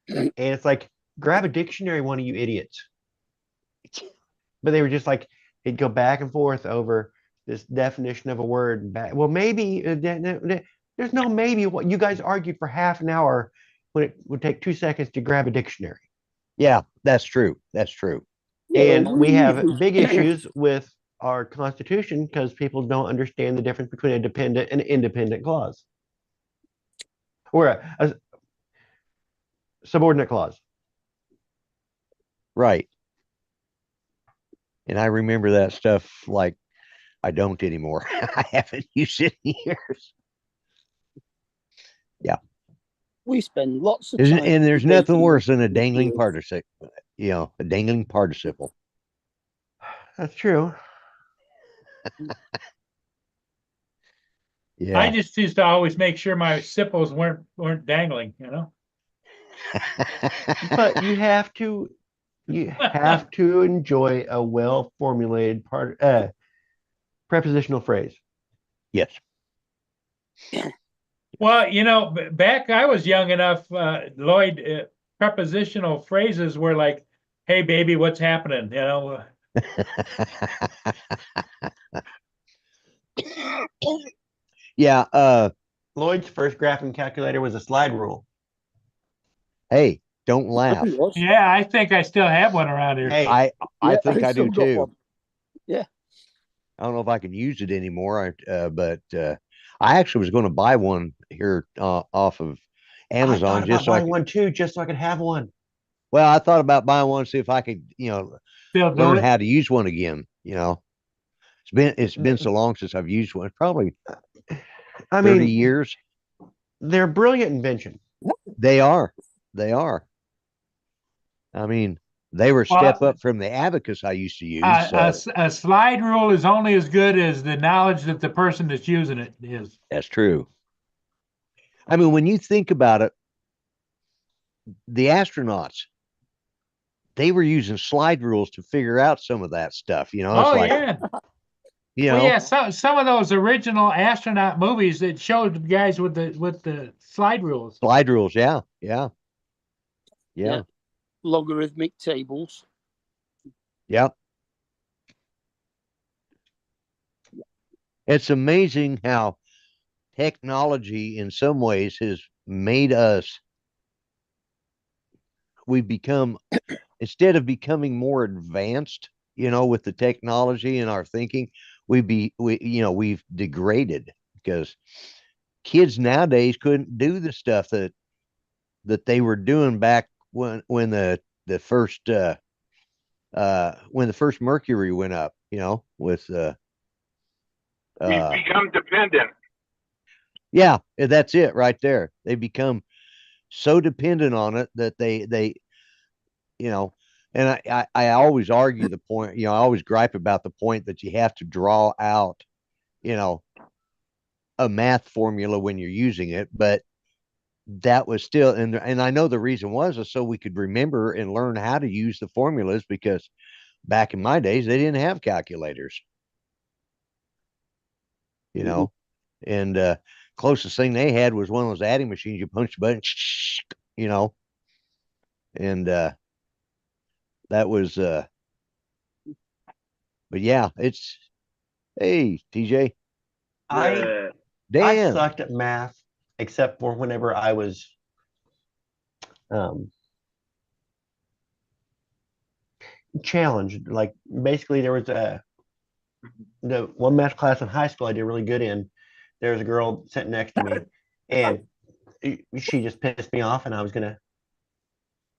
and it's like, grab a dictionary, one of you idiots. But they were just like, it'd go back and forth over this definition of a word. Well, maybe there's no maybe. What you guys argued for half an hour when it would take 2 seconds to grab a dictionary. Yeah, that's true. That's true. And we have big issues with our Constitution because people don't understand the difference between a dependent and independent clause, or a subordinate clause. Right. And I remember that stuff like I don't anymore. I haven't used it in years. Yeah. We spend lots of time. And there's nothing debating worse than a with dangling words. participle, a dangling participle. That's true. Yeah. I just used to always make sure my sipples weren't dangling, But you have to enjoy a well formulated prepositional phrase. Yes. Well, back I was young enough, Lloyd, prepositional phrases were like, "Hey, baby, what's happening?" Yeah. Lloyd's first graphing calculator was a slide rule. Hey, don't laugh. It was. Yeah, I think I still have one around here. Hey, I Yeah, think I still do got too. one. I don't know if I can use it anymore, but I actually was going to buy one here off of I Amazon thought just about so I buying could. one too, just so I could have one. Well, I thought about buying one, see if I could, Still do learn it. how to use one again. It's been so long since I've used one, probably I 30 mean, years. they're a brilliant invention. They are. I mean, They were Well, step up from the abacus I used to use. A slide rule is only as good as the knowledge that the person that's using it is. That's true. I mean, when you think about it, the astronauts, they were using slide rules to figure out some of that stuff. You know, it's Oh like, yeah. you Well, know, yeah, some of those original astronaut movies that showed the guys with the slide rules. slide rules. Yeah. Yeah. Yeah. Yeah. Logarithmic tables. Yeah. It's amazing how technology in some ways has made us, we become, instead of becoming more advanced, you know, with the technology and our thinking, we've degraded, because kids nowadays couldn't do the stuff that they were doing back when the first when the first Mercury went up, you know, with We've become dependent. yeah, that's it right there. They become so dependent on it that they you know, and I always argue the point, you know, I always gripe about the point that you have to draw out, you know, a math formula when you're using it, but that was still, and I know the reason was so we could remember and learn how to use the formulas, because back in my days they didn't have calculators, you know, and closest thing they had was one of those adding machines. You punch the button, you know, and that was but yeah, it's, hey TJ, I Dan. sucked at math except for whenever I was challenged. Like basically there was the one math class in high school I did really good in. There was a girl sitting next to me, and she just pissed me off, and I was gonna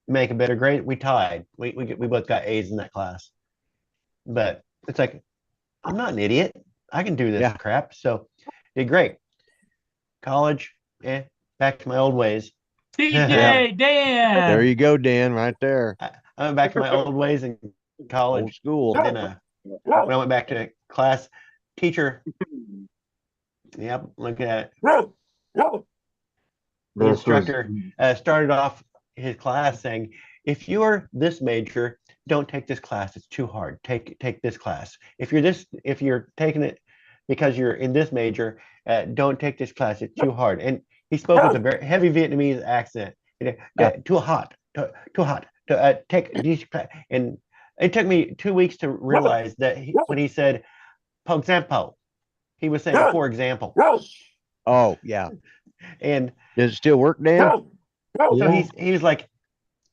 make a better grade. We tied. We both got A's in that class. But it's like, I'm not an idiot. I can do this Yeah. crap. So did great. College, back to my old ways. TJ, Dan. There you go, Dan, right there. I went back to my old ways in Old college. school. And then when I went back to class, teacher, yep, look at it. The instructor started off his class saying, if you're this major, don't take this class. It's too hard. Take this class. If you're taking it because you're in this major, don't take this class. It's too hard. And he spoke with a very heavy Vietnamese accent. Too hot. Too hot. To take these class. And it took me 2 weeks to realize that when he said, "for example," he was saying, "for example." Oh yeah. And does it still work, Dan? So he was like,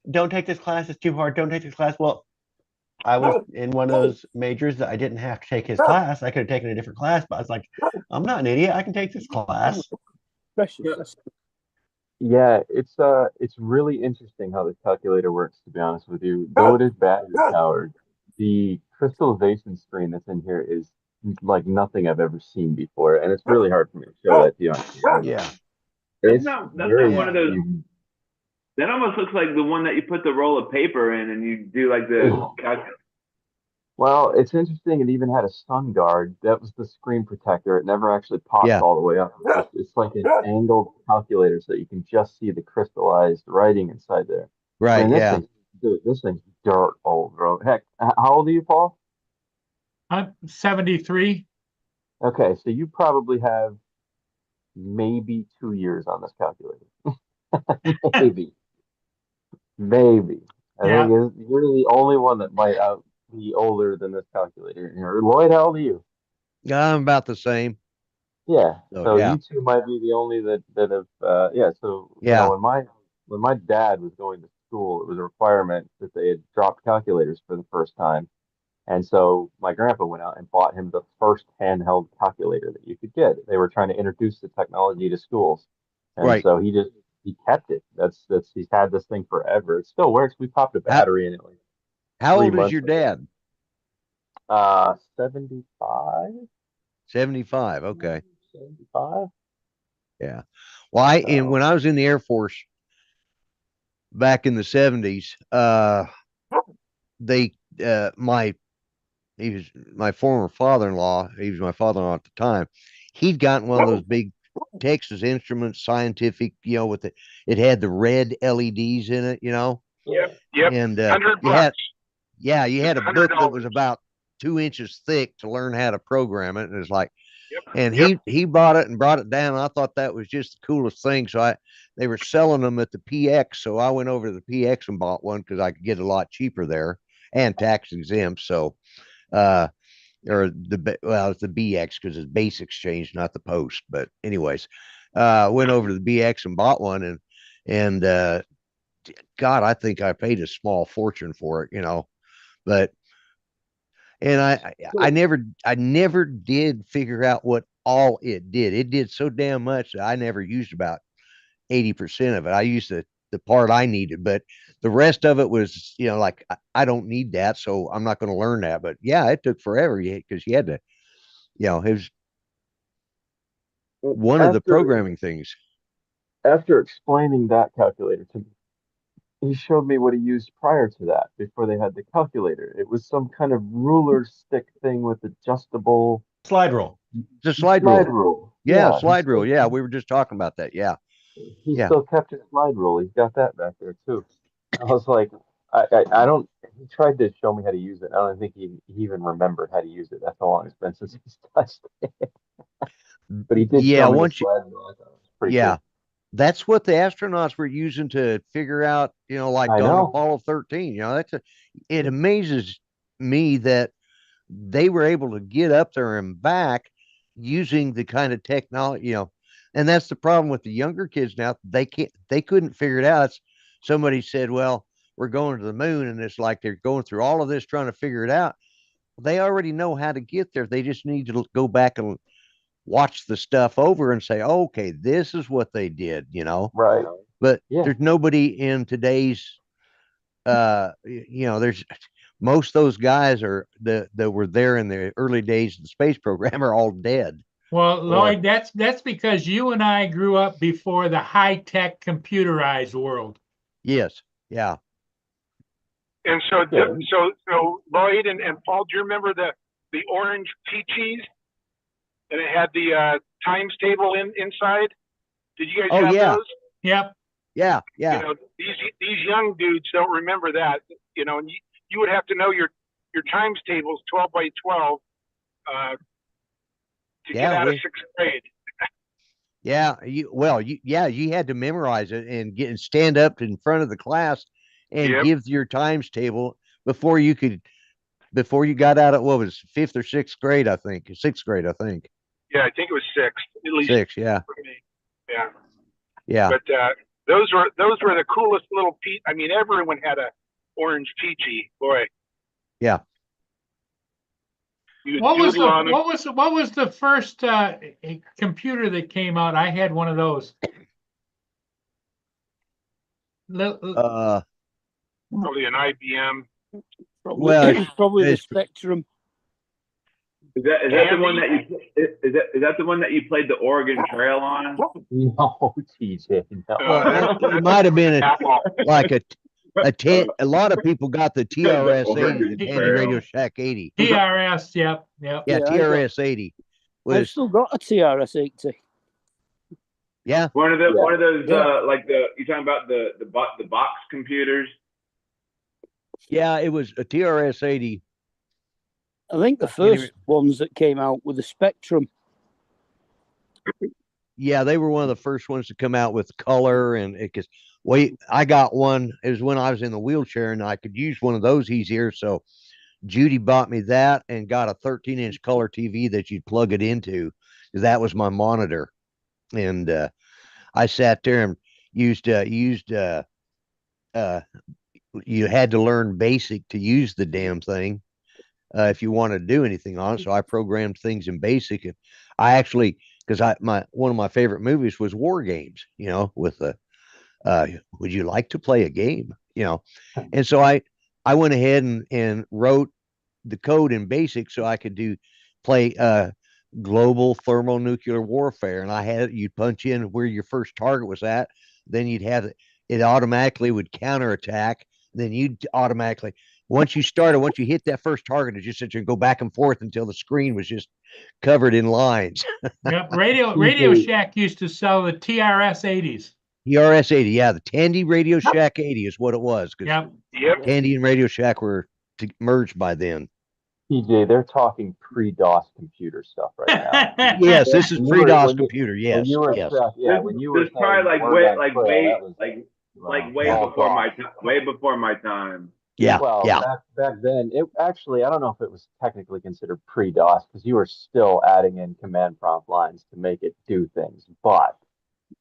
don't take this class, it's too hard, don't take this class. Well, I was in one of those majors that I didn't have to take his class. I could have taken a different class, but I was like, I'm not an idiot, I can take this class. Yeah, it's really interesting how this calculator works, to be honest with you. Though it is battery powered, the crystallization screen that's in here is like nothing I've ever seen before, and it's really hard for me to show that to you on camera. Yeah. It's That's not very one of those. easy. That almost looks like the one that you put the roll of paper in and you do like the calculation. Well, it's interesting. It even had a sun guard. That was the screen protector. It never actually pops Yeah. all the way up. It's like an angled calculator, so you can just see the crystallized writing inside there. Right. Man, Yeah. This thing's dirt old, bro. Heck, how old are you, Paul? I'm 73. Okay, so you probably have maybe 2 years on this calculator. Maybe. Maybe. I Yeah. think you're the only one that might be older than this calculator in here. Lloyd, how old are you? I'm about the same. Yeah. So, So yeah. you two might be the only that have yeah. So you Yeah. know, when my dad was going to school, it was a requirement that they had dropped calculators for the first time. And so my grandpa went out and bought him the first handheld calculator that you could get. They were trying to introduce the technology to schools. And Right. so he kept it. That's he's had this thing forever. It still works. We popped a battery in it like How 3 old is months your ago. dad? 75. 75. Okay. 75. Yeah. Well, when I was in the Air Force back in the 70s, they he was my former father-in-law. He was my father-in-law at the time. He'd gotten one of those big Texas Instruments scientific, with it had the red LEDs in it, Yep. and 100 you had bucks. you had a $100. book that was about 2 inches thick to learn how to program it, and it's like, Yep. and Yep. he bought it and brought it down. I thought that was just the coolest thing. So they were selling them at the PX, so I went over to the PX and bought one because I could get a lot cheaper there and tax exempt. So, or it's the BX because it's base exchange, not the post. But anyways, went over to the BX and bought one, and God, I think I paid a small fortune for it, but. And I never did figure out what all it did. It did so damn much that I never used about 80% of it. I used the part I needed, but the rest of it was, like I don't need that, so I'm not going to learn that. But yeah, it took forever because you had to, it was one of the programming things. After explaining that calculator to me, he showed me what he used prior to that, before they had the calculator. It was some kind of ruler stick thing with adjustable Slide rule. The slide rule. Yeah, slide rule. Yeah, we were just talking about that. Yeah. He still kept his slide rule. He's got that back there too. I was like, I don't. He tried to show me how to use it. I don't think he even remembered how to use it. That's how long it's been since he's touched it. But he did. Yeah, show me once the slide rule. I thought it was pretty yeah, cool. that's what the astronauts were using to figure out, like I on know. Apollo 13. It amazes me that they were able to get up there and back using the kind of technology, and that's the problem with the younger kids now. They couldn't figure it out. Somebody said, well, we're going to the moon, and it's like they're going through all of this trying to figure it out. They already know how to get there. They just need to go back and watch the stuff over and say, okay, this is what they did, Right. but Yeah. there's nobody in today's there's most of those guys that were there in the early days of the space program are all dead. Well, Lloyd, that's because you and I grew up before the high-tech computerized world. Yes. Yeah. And so Lloyd and Paul, do you remember the orange Peaches? And it had the times table inside. Did you guys have those? Yep. Yeah. These young dudes don't remember that. And you would have to know your times tables 12 by 12 to get out of sixth grade. Yeah, you had to memorize it and stand up in front of the class and give your times table before you got out of, what was it, fifth or sixth grade, I think. Sixth grade, I think. Yeah, I think it was sixth, at least. Six, yeah. For me. Yeah. Yeah. But those were the coolest little I mean, everyone had a orange Peachy, boy. Yeah. What was the first computer that came out? I had one of those. Probably an IBM. Probably the Spectrum. Is that the one that is that the one that you played the Oregon Trail on? No, TJ. No. Well, it might have been a lot of people got the TRS-80, the Tandy Radio Shack 80. TRS, yep. Yeah, TRS-80. I've still got a TRS-80. Yeah. One of those like you're talking about the box computers. Yeah, it was a TRS-80. I think the first ones that came out were the Spectrum. Yeah, they were one of the first ones to come out with color, and I got one. It was when I was in the wheelchair, and I could use one of those easier. So Judy bought me that and got a 13-inch color TV that you'd plug it into. That was my monitor, and I sat there and used you had to learn BASIC to use the damn thing if you want to do anything on it. So I programmed things in BASIC, and I actually, because one of my favorite movies was War Games, with the would you like to play a game, and so I went ahead and wrote the code in BASIC so I could play global thermonuclear warfare, and you'd punch in where your first target was at, then you'd have it automatically would counterattack, then you'd automatically once you hit that first target, it just said you go back and forth until the screen was just covered in lines. Yep, Radio Shack used to sell the TRS 80s. TRS 80, yeah, the Tandy Radio Shack 80 is what it was. Yep. Yep. Tandy and Radio Shack were merged by then. TJ, they're talking pre-DOS computer stuff right now. Yes, this is When you were- pre-DOS when you- computer. Yes, When you were, yes. yeah, when you were This probably saying like word way, on like trail, way, that was, like way all before my DOS. time. Way before my time. Yeah, Well, yeah. back then, it actually, I don't know if it was technically considered pre-DOS because you were still adding in command prompt lines to make it do things, but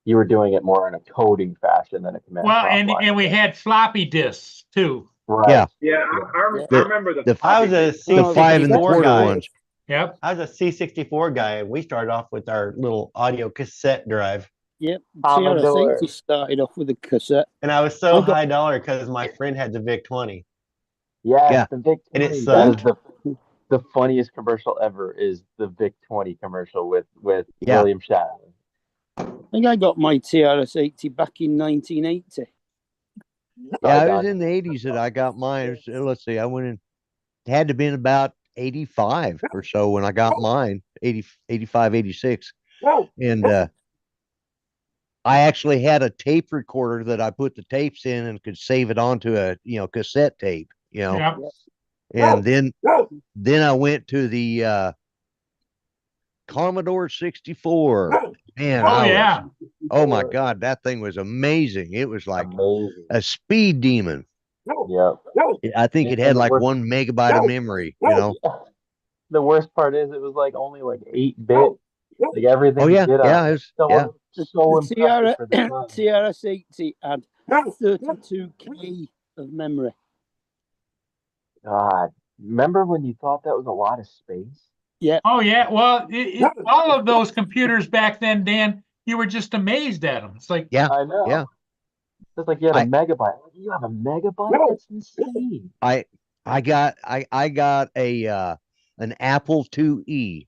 you were doing it more in a coding fashion than a command Well, prompt and line. and we had floppy disks too. Right. Yeah. Yeah, I remember the. I was a The 5 and the C64 quarter guy. ones. Yep. I was a C64 guy, and we started off with our little audio cassette drive. Yep. Commodore. TRS-80 started off with a cassette. And I was so I've got- high dollar because my friend had the VIC 20. Yes, Yeah. the Vic And it 20. That is sucked. the funniest commercial ever is the Vic 20 commercial with Yeah. William Shatner. I think I got my TRS-80 back in 1980. Yeah, it God. was in the 80s that I got mine. Let's see, I went in, it had to been about 85 or so when I got mine, 85, 86. And I actually had a tape recorder that I put the tapes in and could save it onto a, cassette tape, Yep. and then I went to the Commodore 64. Man, Oh yeah. Oh my God, that thing was amazing. It was like Amazing. a speed demon. Yep. I think it And had the like worst- 1 megabyte of memory, The worst part is it was like only like 8-bit. Like everything Oh you yeah, did on yeah, it it was, yeah. so impressive for the time. TRS-80 had 32K of memory. God, remember when you thought that was a lot of space? Oh yeah. Well, all of those computers back then, Dan, you were just amazed at them. It's like, Yeah, I know. yeah. It's like you had a I- megabyte. You have a megabyte? That's insane. I got a an Apple IIe.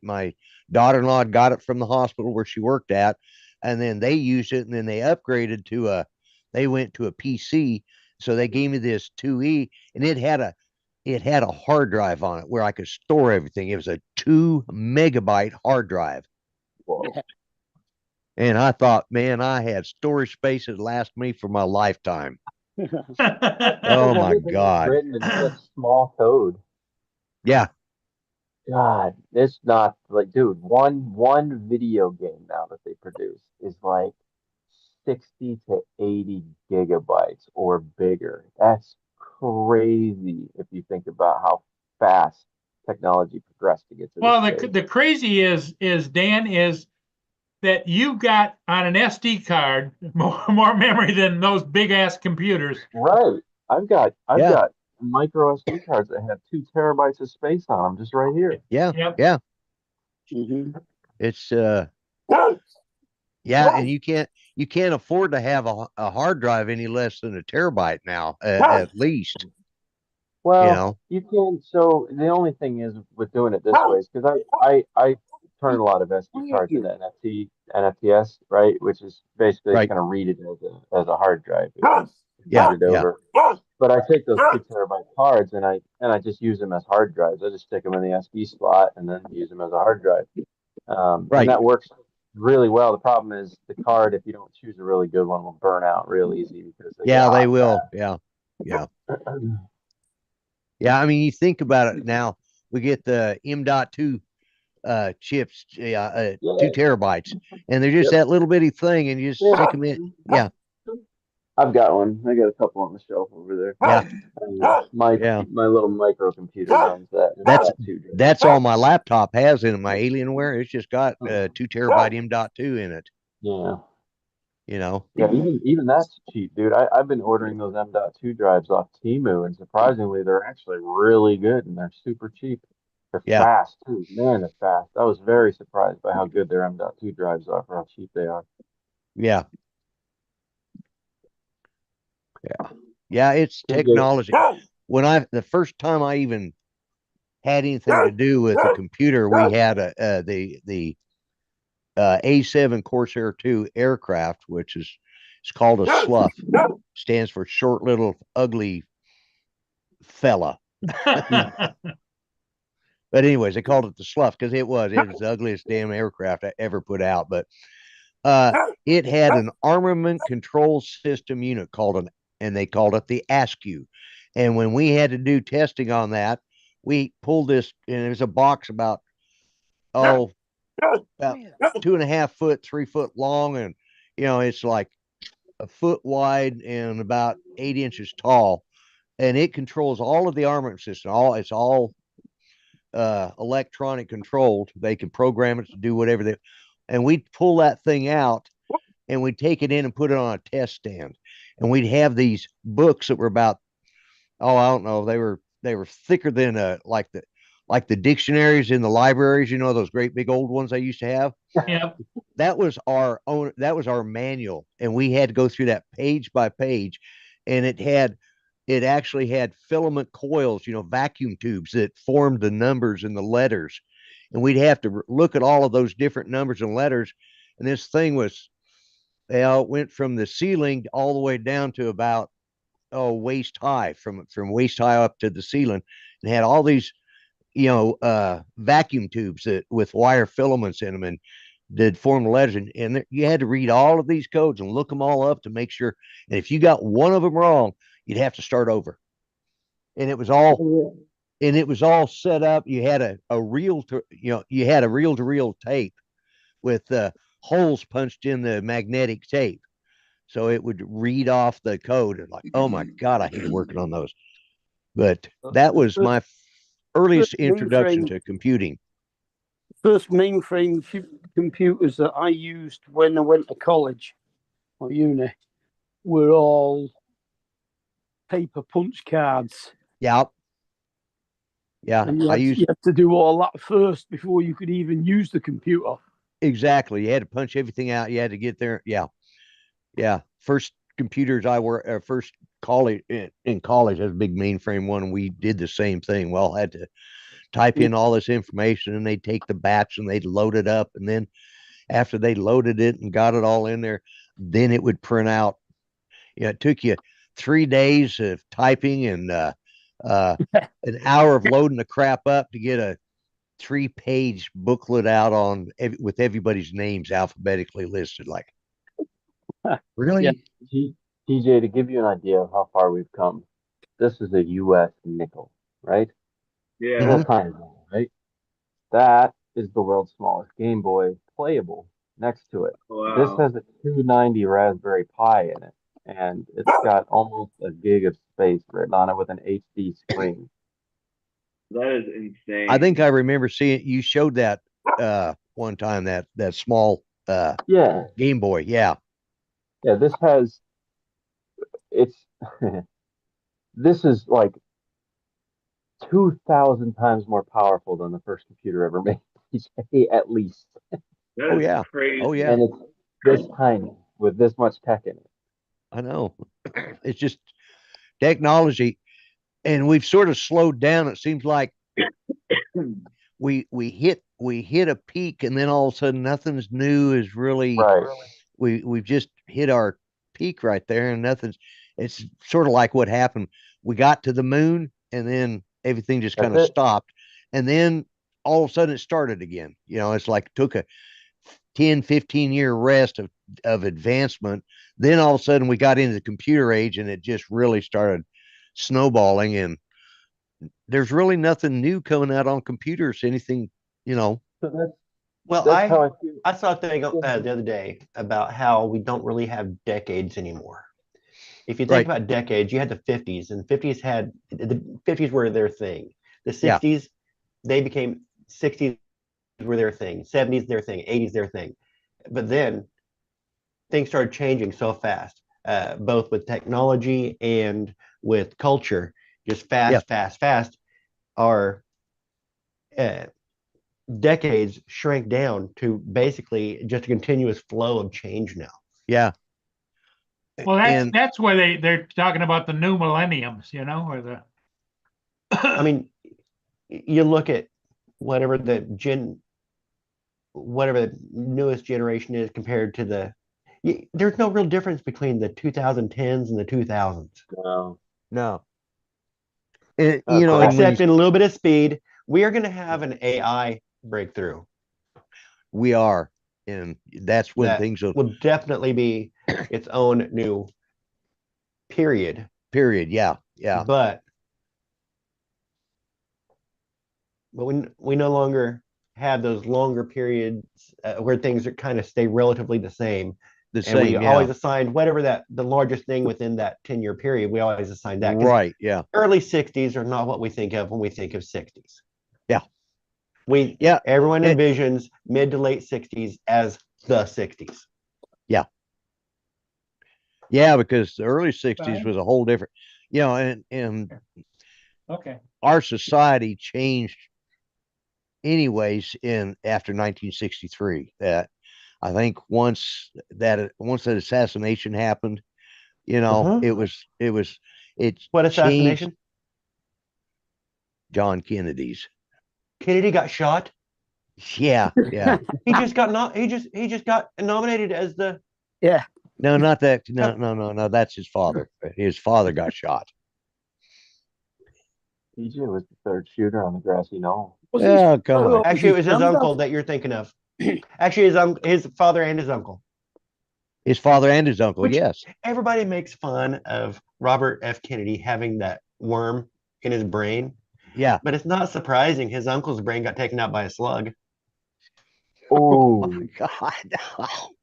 My daughter-in-law got it from the hospital where she worked at, and then they used it, and then they upgraded to they went to a PC. So they gave me this 2E, and it had a hard drive on it where I could store everything. It was a 2 megabyte hard drive. Whoa. And I thought, man, I had storage space that last me for my lifetime. Oh my Everything was God. Written in such small code. Yeah. God, it's not like, dude, one video game now that they produce is like 60 to 80 gigabytes or bigger. That's crazy if you think about how fast technology progressed to get to well, this the stage. crazy is Dan is that you got on an SD card more memory than those big ass computers. Right. I've got Yeah. micro SD cards that have 2 terabytes of space on them just right here. Yeah. Yep. Yeah. Mhm. It's yeah, and you can't afford to have a hard drive any less than a terabyte now, at least. Well, you can. So the only thing is with doing it this way is because I turn a lot of SD cards into NFTs, right? Which is basically Right. going to read it as a hard drive. Yeah, Put it yeah. over. But I take those 2 terabyte cards and I just use them as hard drives. I just stick them in the SD slot and then use them as a hard drive. Right. And that works really well. The problem is the card, if you don't choose a really good one, will burn out real easy because Yeah, they get will. Yeah. Yeah. hot. Yeah. I mean, you think about it now, we get the M.2 chips, 2 terabytes, and they're just that little bitty thing, and you just stick them in. Yeah. I've got one. I got a couple on the shelf over there. Yeah. My Yeah. my little microcomputer runs that. That's- that too. That's all my laptop has in it, my Alienware. It's just got 2 terabyte M.2 in it, Yeah. Yeah. Yeah, even that's cheap, dude. I've been ordering those M.2 drives off Temu, and surprisingly, they're actually really good and they're super cheap. They're Yeah. fast too. Man, they're fast. I was very surprised by how good their M.2 drives are for how cheap they are. Yeah. Yeah. Yeah, it's Pretty good. technology. The first time I even had anything to do with a computer, we had the A7 Corsair 2 aircraft, which is it's called a SLUF, stands for short little ugly fella. But anyways, they called it the Slough because it was the ugliest damn aircraft I ever put out. But it had an armament control system unit and they called it the ASCU. And when we had to do testing on that, we pulled this, and it was a box about 2.5 foot, 3 foot long, and it's like a foot wide and about 8 inches tall, and it controls all of the armament system. It's all electronic controlled. They can program it to do whatever and we'd pull that thing out and we'd take it in and put it on a test stand, and we'd have these books that were about, I don't know, they were thicker than like the dictionaries in the libraries, those great big old ones I used to have. Yeah. That was our manual, and we had to go through that page by page, and it actually had filament coils, vacuum tubes that formed the numbers and the letters, and we'd have to look at all of those different numbers and letters. And this thing it went from the ceiling all the way down to about waist high, from waist high up to the ceiling, and had all these vacuum tubes with wire filaments in them, and did form the letters, and you had to read all of these codes and look them all up to make sure. And if you got one of them wrong, you'd have to start over. And it was all set up. You had a reel to reel tape with holes punched in the magnetic tape, so it would read off the code. And like, oh my God, I hate working on those. But that was my earliest introduction to computing. First mainframe computers that I used when I went to college or uni were all paper punch cards. Yeah. And you had to do all that first before you could even use the computer. Exactly. You had to punch everything out. You had to get there. Yeah. First computers first college in college has a big mainframe one, and we did the same thing. Well, had to type in all this information, and they'd take the batch and they'd load it up, and then after they loaded it and got it all in there, then it would print out. It took you 3 days of typing and an hour of loading the crap up to get a 3-page booklet out with everybody's names alphabetically listed. Like, really? Yeah. TJ, to give you an idea of how far we've come, this is a US nickel, right? Yeah. Little tiny one, right? That is the world's smallest Game Boy playable next to it. Wow. This has a 290 Raspberry Pi in it, and it's got almost a gig of space written on it with an HD screen. That is insane. I think I remember seeing you showed that one time, that small Game Boy. Yeah. This is like 2,000 times more powerful than the first computer ever made, at least. That is crazy. Oh yeah. And it's this tiny with this much tech in it. I know. It's just technology, and we've sort of slowed down. It seems like we hit a peak, and then all of a sudden nothing's new is really right. We've just hit our peak right there, and it's sort of like what happened. We got to the moon, and then everything just kind of stopped, and then all of a sudden it started again. It's like it took a 10-15 year rest of advancement. Then all of a sudden we got into the computer age, and it just really started snowballing, and there's really nothing new coming out on computers, anything. Well, I saw a thing the other day about how we don't really have decades anymore. If you think about decades, you had the 50s, and the 50s were their thing. The 60s, they became 60s were their thing, 70s their thing, 80s their thing. But then things started changing so fast, both with technology and with culture, just fast. Our decades shrank down to basically just a continuous flow of change now. Yeah. Well, that's where they're talking about the new millenniums, or the. I mean, you look at whatever the newest generation is compared to there's no real difference between the 2010s and the 2000s. No. And, you know, Okay. and when except in a little bit of speed. We are going to have an AI breakthrough we are, and that's when that things will definitely be its own new period. period. Yeah. Yeah. But we no longer have those longer periods where things are kind of stay relatively the same. The And we same. Yeah. always assigned whatever the largest thing within that 10-year period, we always assigned that. 'Cause Right. Yeah. early 60s are not what we think of when we think of 60s. Yeah. Yeah. Everyone It- envisions mid to late 60s as the 60s. Yeah, because the early 60s Fine. was a whole different, you know, and Okay. our society changed anyways in after 1963. That I think once that assassination happened, you know, it What changed assassination? John Kennedy's. Kennedy got shot. Yeah, yeah. He just got he just got nominated as the No, not that. No. That's his father. His father got shot. TJ was the third shooter on the grassy knoll. Oh, come on. Actually, it was his uncle that you're thinking of. Actually, his father and his uncle. His father and his uncle. Which- Yes. Everybody makes fun of Robert F. Kennedy having that worm in his brain, Yeah. but it's not surprising his uncle's brain got taken out by a slug. Oh Oh, my God.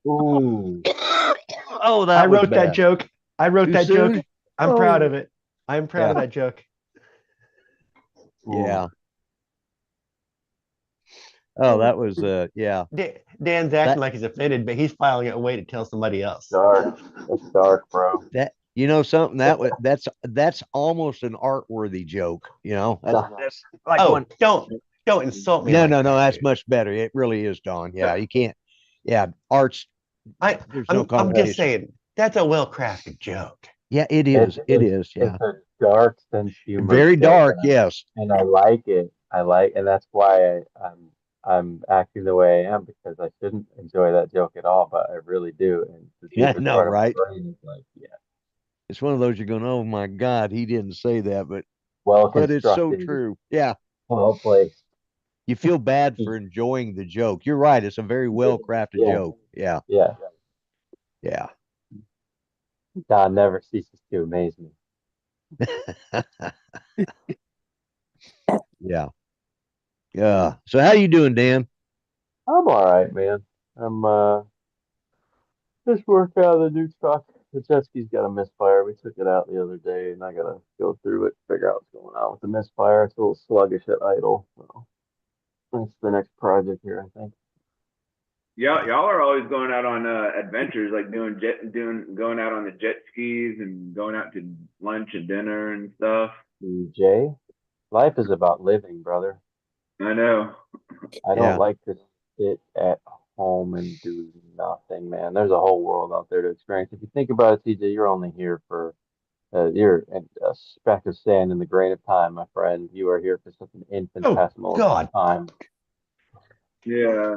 ooh. Oh, that I was wrote that bad. joke. I wrote Too that soon? joke. I'm proud of it. I'm proud of Yeah. that joke. Yeah. Oh, that was yeah. Dan's acting That- like he's offended, but he's filing it away to tell somebody else. Dark. That's dark, bro. That you know something that's almost an art worthy joke. You know, that's like Oh, one. don't insult me. No, like no, that, no. That's dude. much better. It really is, Don. Yeah, you can't. Yeah, art's. There's no I'm competition. just saying that's a well-crafted joke. Yeah, it is. It is. Yeah, It's a dark sense humor. very joke, dark. and Yes. and I like it. And that's why I'm acting the way I am, because I shouldn't enjoy that joke at all, but I really do. And the Yeah, deepest no, part of my right? brain is like, yeah, It's one of those you're going, oh my God, he didn't say that, but well it's so constructed, true. Yeah, well placed. you feel bad for enjoying the joke. You're right. It's a very well crafted Yeah. joke. Yeah, Yeah, yeah. God never ceases to amaze me. Yeah. Yeah. So how you doing, Dan? I'm all right, man. I'm just working on the new truck. The jet ski's got a misfire. We took it out the other day, and I gotta go through it, figure out what's going on with the misfire. It's a little sluggish at idle. So that's the next project here, I think. Y'all are always going out on adventures, like going out on the jet skis and going out to lunch and dinner and stuff. Jay, life is about living, brother. I know. I Yeah. don't like to sit at home and do nothing, man. There's a whole world out there to experience. If you think about it, TJ, you're only here for you're a speck of sand in the grain of time, my friend. You are here for such an infinitesimal God. time. Yeah.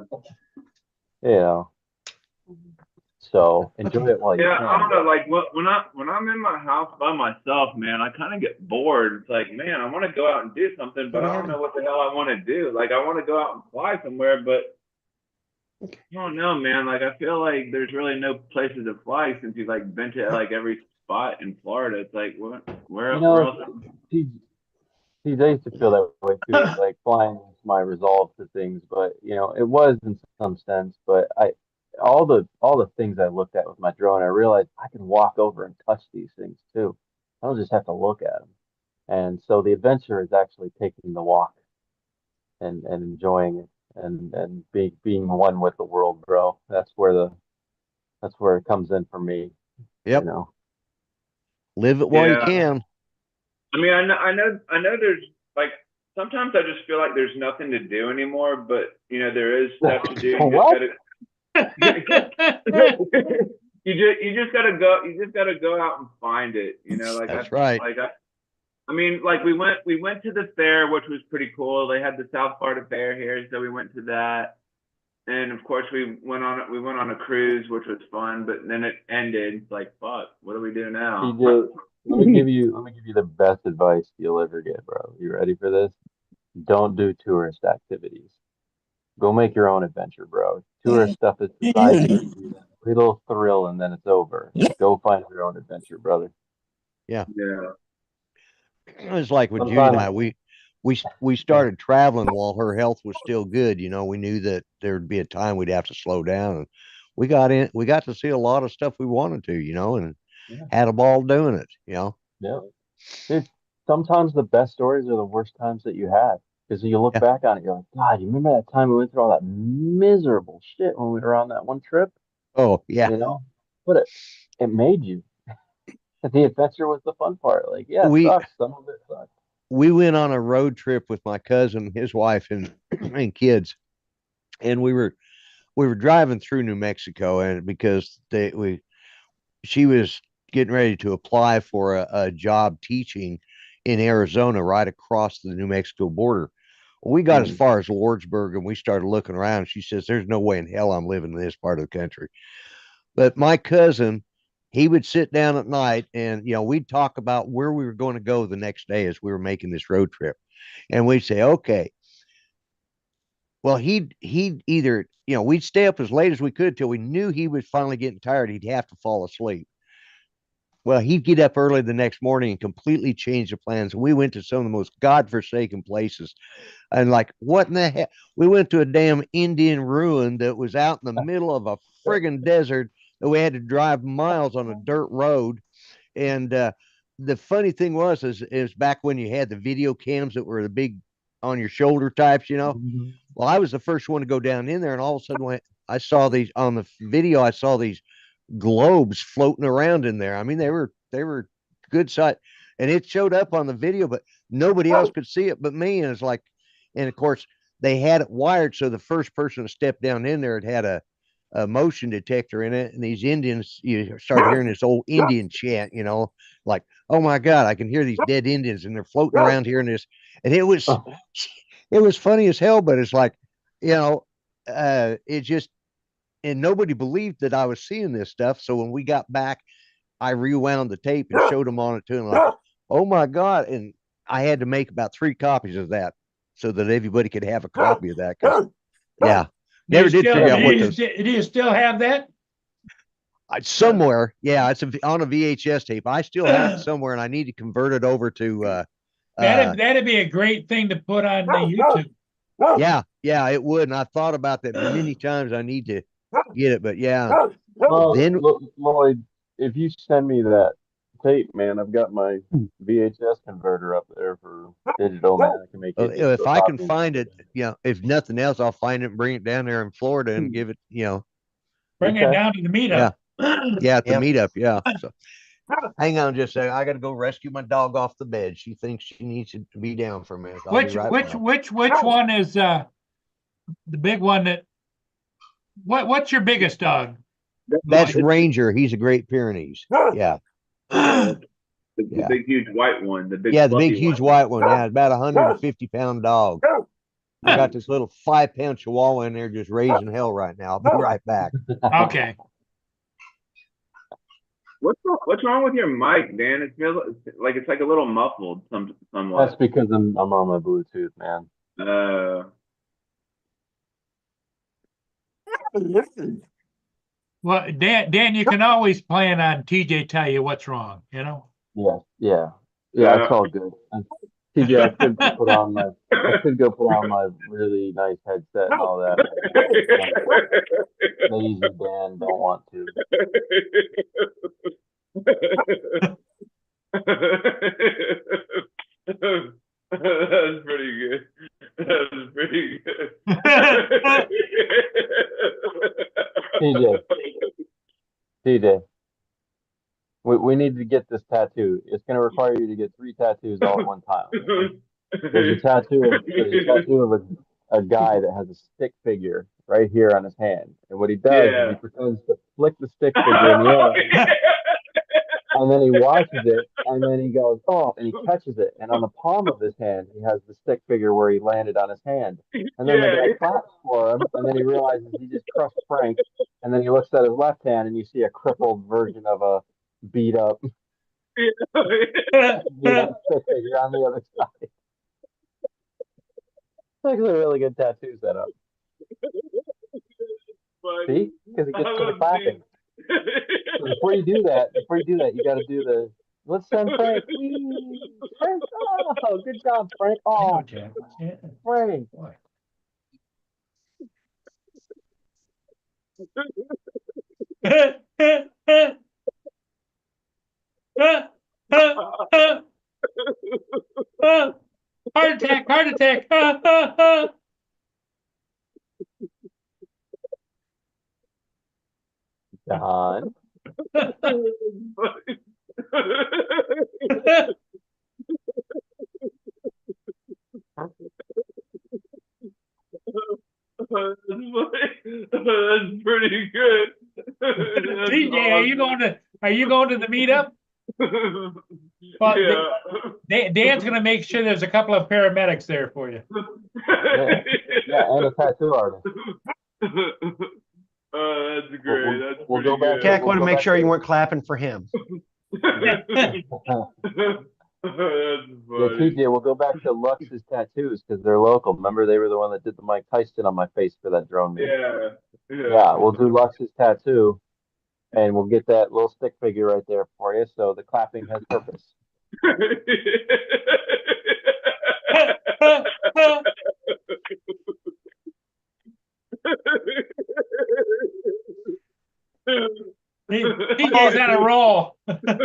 You know. So enjoy it while you Yeah, can. I don't know. Like when I'm in my house by myself, man, I kind of get bored. It's like, man, I want to go out and do something, but I don't know what the hell I want to do. Like I want to go out and fly somewhere, but I don't know, man. Like I feel like there's really no places to fly since you've like been to like every spot in Florida. It's like where else? TJ used to feel that way too. Like flying is my resolve to things, but it was in some sense. But all the things I looked at with my drone, I realized I can walk over and touch these things too. I don't just have to look at them. And so the adventure is actually taking the walk and enjoying it and being one with the world, bro. That's where it comes in for me. Yep. Live it while you Yeah. can. I mean, I know there's like sometimes I just feel like there's nothing to do anymore, but there is stuff to do. What? You just gotta go out and find it. Like That's right. I mean, like we went to the fair, which was pretty cool. They had the South Florida Fair here, so we went to that. And of course we went on a cruise, which was fun, but then it ended. It's like, fuck, what do we do now? let me give you the best advice you'll ever get, bro. You ready for this? Don't do tourist activities. Go make your own adventure, bro. Tourist stuff is designed to give you that little thrill and then it's over. Go find your own adventure, brother. Yeah. Yeah. It was like with Judy and Sometimes I, we started traveling while her health was still good. You know, we knew that there'd be a time we'd have to slow down, and we got to see a lot of stuff we wanted to, you know, and Yeah. had a ball doing it, you know. Yeah. Dude, sometimes the best stories are the worst times that you had. Because you look Yeah. back on it, you're like, God, you remember that time we went through all that miserable shit when we were on that one trip? Oh, yeah. You know? But it made you. The adventure was the fun part. Like, yeah, it We sucks. Some of it sucks. we went on a road trip with my cousin, his wife, and and kids, and we were driving through New Mexico, and because she was getting ready to apply for a job teaching in Arizona right across the New Mexico border. We got as far as Lordsburg and we started looking around. She says, "There's no way in hell I'm living in this part of the country." But my cousin, he would sit down at night and, you know, we'd talk about where we were going to go the next day as we were making this road trip. And we'd say, okay, well, he'd either, you know, we'd stay up as late as we could till we knew he was finally getting tired. He'd have to fall asleep. Well, he'd get up early the next morning and completely change the plans. We went to some of the most godforsaken places. And like, what in the hell? We went to a damn Indian ruin that was out in the middle of a friggin' desert that we had to drive miles on a dirt road. And the funny thing is back when you had the video cams that were the big on your shoulder types, you know. Well, I was the first one to go down in there, and all of a sudden, when I saw these on the video, I saw these globes floating around in there. I mean, they were good sight, and it showed up on the video, but nobody else could see it but me. And it's like, and of course, they had it wired so the first person to step down in there had a motion detector in it, and these Indians, you start hearing this old Indian chant, you know, like, oh my God, I can hear these dead Indians, and they're floating around here in this, and it was funny as hell, but it's like, you know, it just, and nobody believed that I was seeing this stuff. So when we got back, I rewound the tape and showed them on it too, and like, oh my God, and I had to make about 3 copies of that so that everybody could have a copy of that. 'Cause, yeah, never did figure out what those. Do you still have that? Somewhere, yeah, it's on a VHS tape. I still have it somewhere, and I need to convert it over to. That'd be a great thing to put on the YouTube. Yeah, it would. And I thought about that many times. I need to get it, but yeah. Well, Then Lloyd, if you send me that tape, man, I've got my VHS converter up there for digital, man. I can make it. if I can find it, you know, if nothing else, I'll find it and bring it down there in Florida and give it, you know. Bring it down to the meetup. Yeah, at the meetup. Yeah. So hang on just a second. I got to go rescue my dog off the bed. She thinks she needs to be down for a minute. I'll be right back. Which one is the big one that what's your biggest dog? That's Ranger. He's a Great Pyrenees. Yeah. The big huge white one. The big big huge white one. Yeah, about 150-pound dog. I got this little 5-pound Chihuahua in there just raising hell right now. I'll be right back. Okay. What's wrong with your mic, Dan? It feels like it's like a little muffled somewhat. That's because I'm on my Bluetooth, man. Well, Dan, you can always plan on TJ tell you what's wrong, you know? Yeah, it's all good. TJ, I could go put on my really nice headset and all that. Lazy Dan don't want to. That's pretty good. That's pretty good. TJ, we need to get this tattoo. It's going to require you to get 3 tattoos all at one time. There's a tattoo of a guy that has a stick figure right here on his hand, and what he does is he pretends to flick the stick figure in the air. And then he watches it, and then he goes, oh, and he catches it. And on the palm of his hand, he has the stick figure where he landed on his hand. And then the guy claps for him, and then he realizes he just crushed Frank. And then he looks at his left hand, and you see a crippled version of a beat up You get a stick figure on the other side. It's actually a really good tattoo setup. See? Because it gets to the clapping. So before you do that, you got to do the. Let's send Frank. Whee! Frank, oh, good job, Frank. Oh, Frank. Heart attack, heart attack. Don. That's pretty good. TJ, are you going to the meetup? Well, Yeah. Dan's gonna make sure there's a couple of paramedics there for you. Yeah, and a tattoo artist. That's great. That's We'll pretty go back- good. Jack we'll wanted to go make back sure to- you weren't clapping for him. That's Yeah, funny. TJ, we'll go back to Lux's tattoos because they're local. Remember, they were the one that did the Mike Tyson on my face for that drone meeting. Yeah. Yeah, we'll do Lux's tattoo, and we'll get that little stick figure right there for you. So the clapping has purpose. TJ's on a roll.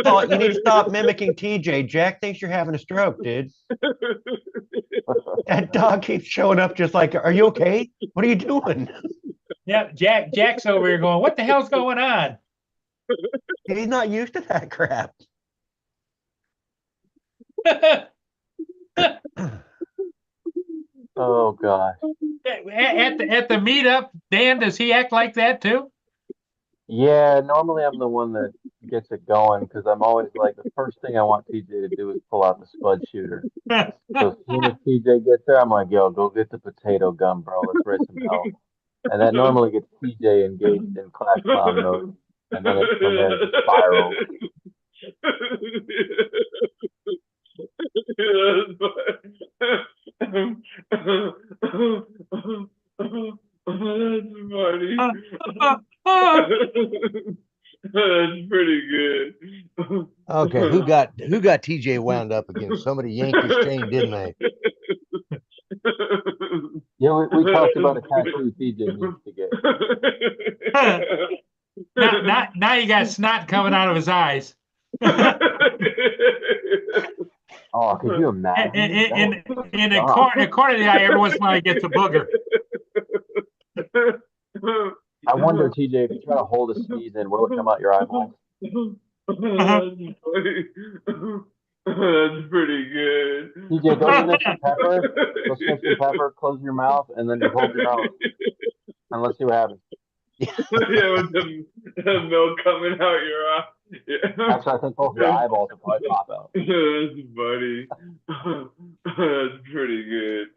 Oh, you need to stop mimicking TJ. Jack thinks you're having a stroke, dude. That dog keeps showing up just like, are you okay? What are you doing? Yeah, Jack's over here going, what the hell's going on? He's not used to that crap. Oh gosh. At the meetup, Dan, does he act like that too? Yeah, normally I'm the one that gets it going because I'm always like the first thing I want TJ to do is pull out the spud shooter. So as soon as TJ gets there, I'm like, yo, go get the potato gun, bro. Let's raise some hell. And that normally gets TJ engaged in class clown mode. And then it's from there it spirals. That's funny. That's pretty good. Okay, who got TJ wound up again? Somebody yanked his chain, didn't they? Yeah, we talked about a tattoo TJ needs to get. Now you got snot coming out of his eyes. Oh, could you imagine? In a corner of the eye, every once in a while he gets a booger. I wonder, TJ, if you try to hold a sneeze in, will it come out your eyeballs? That's pretty good. TJ, go sniff some pepper. Go sniff some pepper, close your mouth, and then just hold your nose. And let's see what happens. Yeah, with the milk coming out your eye. Yeah. Actually, I think both your eyeballs will probably pop out. That's funny. That's pretty good.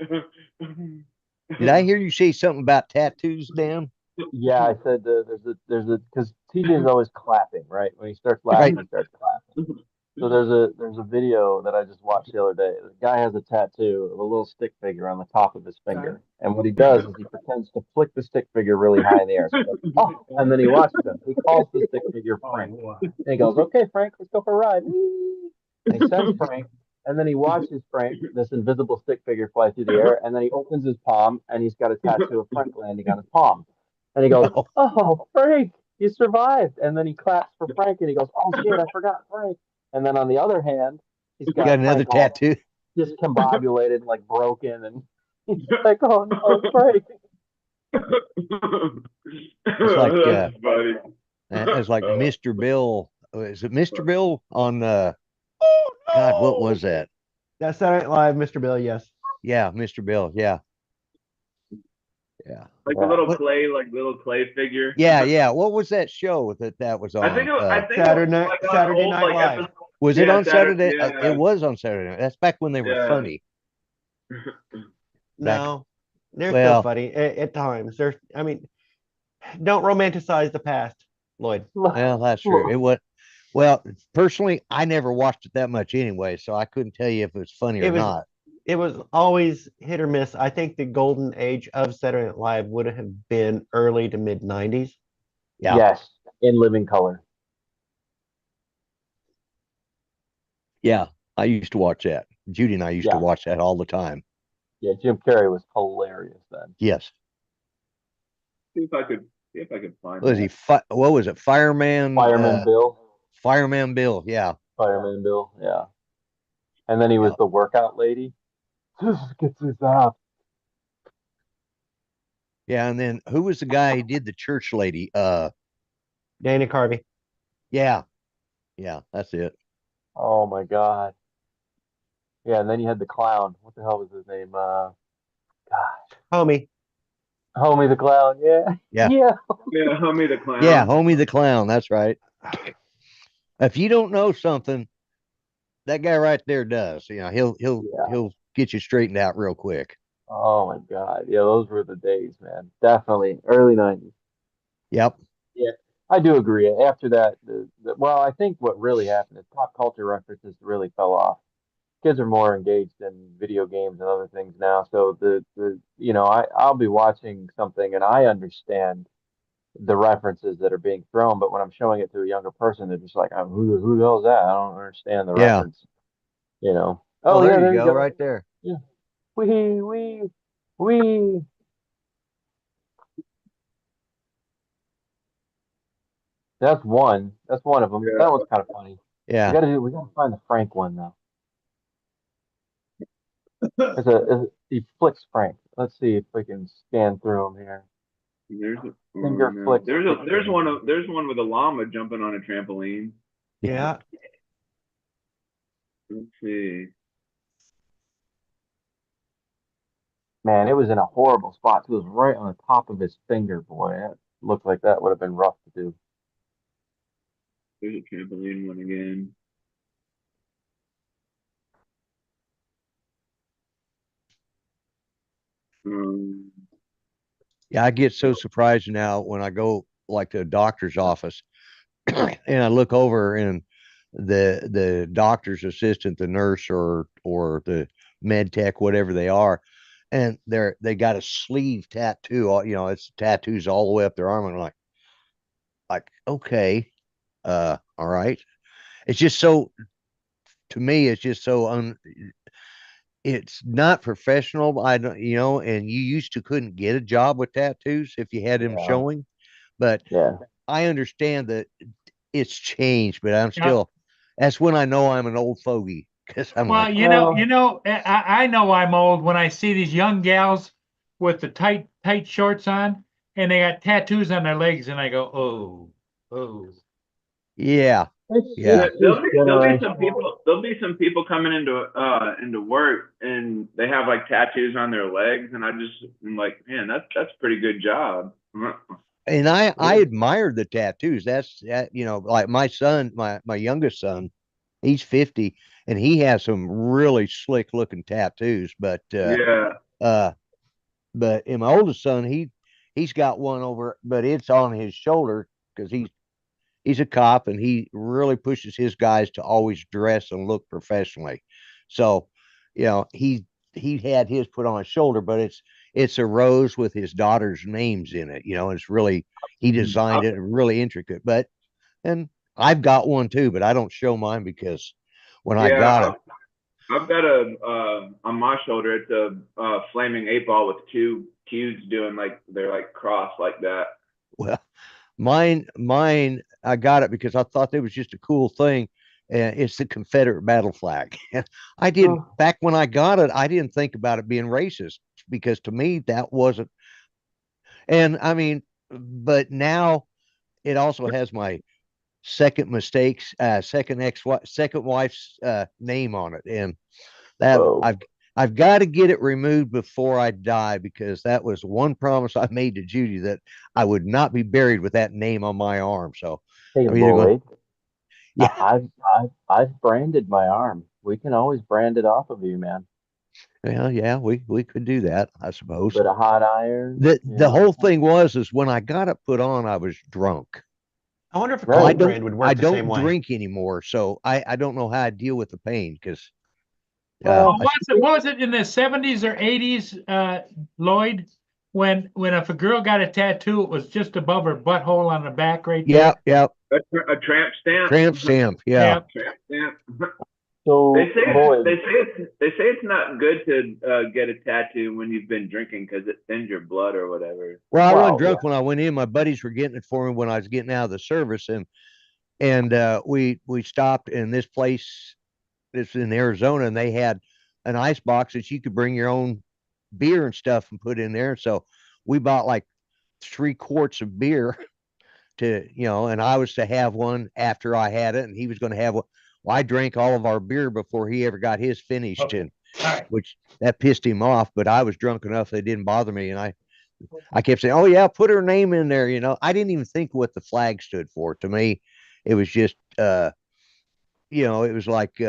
Did I hear you say something about tattoos, Dan? Yeah, I said there's a because TJ is always clapping, right? When he starts laughing, he starts clapping. So there's a video that I just watched the other day. The guy has a tattoo of a little stick figure on the top of his finger, and what he does is he pretends to flick the stick figure really high in the air. So he goes, oh, and then he watches him. He calls the stick figure Frank, and he goes, "Okay, Frank, let's go for a ride." And he sends Frank, and then he watches Frank, this invisible stick figure, fly through the air, and then he opens his palm, and he's got a tattoo of Frank landing on his palm, and he goes, "Oh, Frank, you survived!" And then he claps for Frank, and he goes, "Oh shit, I forgot Frank." And then on the other hand, he's got another Frank all tattoo. discombobulated, like broken, and he's like, "Oh no, Frank!" It's like That's funny. it's like Mr. Bill. Is it Mr. Bill on God, what was that? That's Saturday Night Live, Mr. Bill, yes. Yeah, Mr. Bill. Yeah. Yeah. Like a little clay figure. Yeah. What was that show that was on? I think Saturday it was Night- like on Saturday old, Night like, Live. episode- Was it yeah, on Saturday? yeah. It was on Saturday night. That's back when they were Yeah. funny. No, they're Well- still funny at times. I mean, don't romanticize the past, Lloyd. Well, that's true. It was. Well, personally, I never watched it that much anyway, so I couldn't tell you if it was funny or It was not. it was always hit or miss. I think the golden age of Saturday Night Live would have been early to mid 90s. Yeah. Yes, in living color. Yeah. I used to watch that. Judy and I used to Yeah. watch that all the time. Yeah, Jim Carrey was hilarious then. Yes. See if I could find Was that. he what was it? Fireman Fireman Bill. Fireman Bill, yeah. Fireman Bill, yeah. And then he was Yeah. the workout lady. Just gets his ass. Yeah, and then who was the guy who did the church lady? Dana Carvey. Yeah. Yeah, that's it. Oh my God. Yeah, and then you had the clown. What the hell was his name? Gosh. Homie. Homie the clown. Yeah. Yeah. Yeah. Yeah, Homie the Clown. Yeah, Homie the Clown, that's right. If you don't know something, that guy right there does. You know, he'll get you straightened out real quick. Oh my God. Yeah, those were the days, man. Definitely. Early 90s. Yep. Yeah, I do agree. After that, well, I think what really happened is pop culture references really fell off. Kids are more engaged in video games and other things now. So I'll be watching something and I understand the references that are being thrown, but when I'm showing it to a younger person, they're just like, who the hell is that? I don't understand the Yeah. reference. You know. Oh, Oh yeah, there there you you go, go. right there. Yeah. We. That's one. That's one of them. Yeah. That one's kind of funny. Yeah. We gotta find the Frank one though. He flicks Frank. Let's see if we can scan through them here. There's a Finger no. flicks. There's one with a llama jumping on a trampoline. Yeah. Let's see. Man, it was in a horrible spot. It was right on the top of his finger, boy. That looked like that would have been rough to do. There's a trampoline one again. Yeah, I get so surprised now when I go like to a doctor's office and I look over and the doctor's assistant, the nurse or the med tech, whatever they are, and they got a sleeve tattoo, it's tattoos all the way up their arm. And I'm like, okay, all right. It's just so, to me, it's just so it's not professional. I don't, and you used to couldn't get a job with tattoos if you had them Yeah. showing, but Yeah. I understand that it's changed, but I'm Yeah. still, that's when I know I'm an old fogey because I'm Well, like, I know I'm old when I see these young gals with the tight shorts on and they got tattoos on their legs, and I go, oh. yeah, Yeah, there'll be Generational. some people coming into work and they have like tattoos on their legs, and I'm like, man, that's a pretty good job. and I admired the tattoos. That's that, like my son, my youngest son, he's 50 and he has some really slick looking tattoos, but but in my oldest son, he's got one over, but it's on his shoulder because he's a cop and he really pushes his guys to always dress and look professionally. So, he had his put on his shoulder, but it's a rose with his daughter's names in it. It's really, he designed it really intricate. And I've got one too, but I don't show mine because when I got it, I've got on my shoulder, it's a flaming 8-ball with two Q's doing like, they're like crossed like that. well, mine, I got it because I thought it was just a cool thing. And it's the Confederate battle flag. I didn't, back when I got it, I didn't think about it being racist because to me that wasn't. And I mean, but now it also has my second wife's name on it, and that Whoa. I've got to get it removed before I die because that was one promise I made to Judy that I would not be buried with that name on my arm. So Hey, I'm either Lloyd. yeah, I've branded my arm. We can always brand it off of you, man. well, yeah, we could do that, I suppose. Bit of hot iron. The whole thing is when I got it put on, I was drunk. I wonder if a Well, I cold don't, brand would work I the don't same way. drink anymore, so I don't know how I deal with the pain because. Well, what was it in the 70s or 80s, Lloyd? When if a girl got a tattoo, it was just above her butthole on the back right there. Yeah, A tramp stamp. tramp stamp, yeah. Tramp stamp. So They say Lloyd, they say it's not good to get a tattoo when you've been drinking because it thins your blood or whatever. Well, I Well, wasn't drunk when I went in. My buddies were getting it for me when I was getting out of the service, and we stopped in this place. It's in Arizona, and they had an ice box that you could bring your own beer and stuff and put in there. So we bought like 3 quarts of beer to, and I was to have one after I had it, and he was going to have one. Well, I drank all of our beer before he ever got his finished, Okay. and All right. which that pissed him off. But I was drunk enough that it didn't bother me, and I kept saying, "Oh yeah, put her name in there." I didn't even think what the flag stood for. To me, it was just, it was like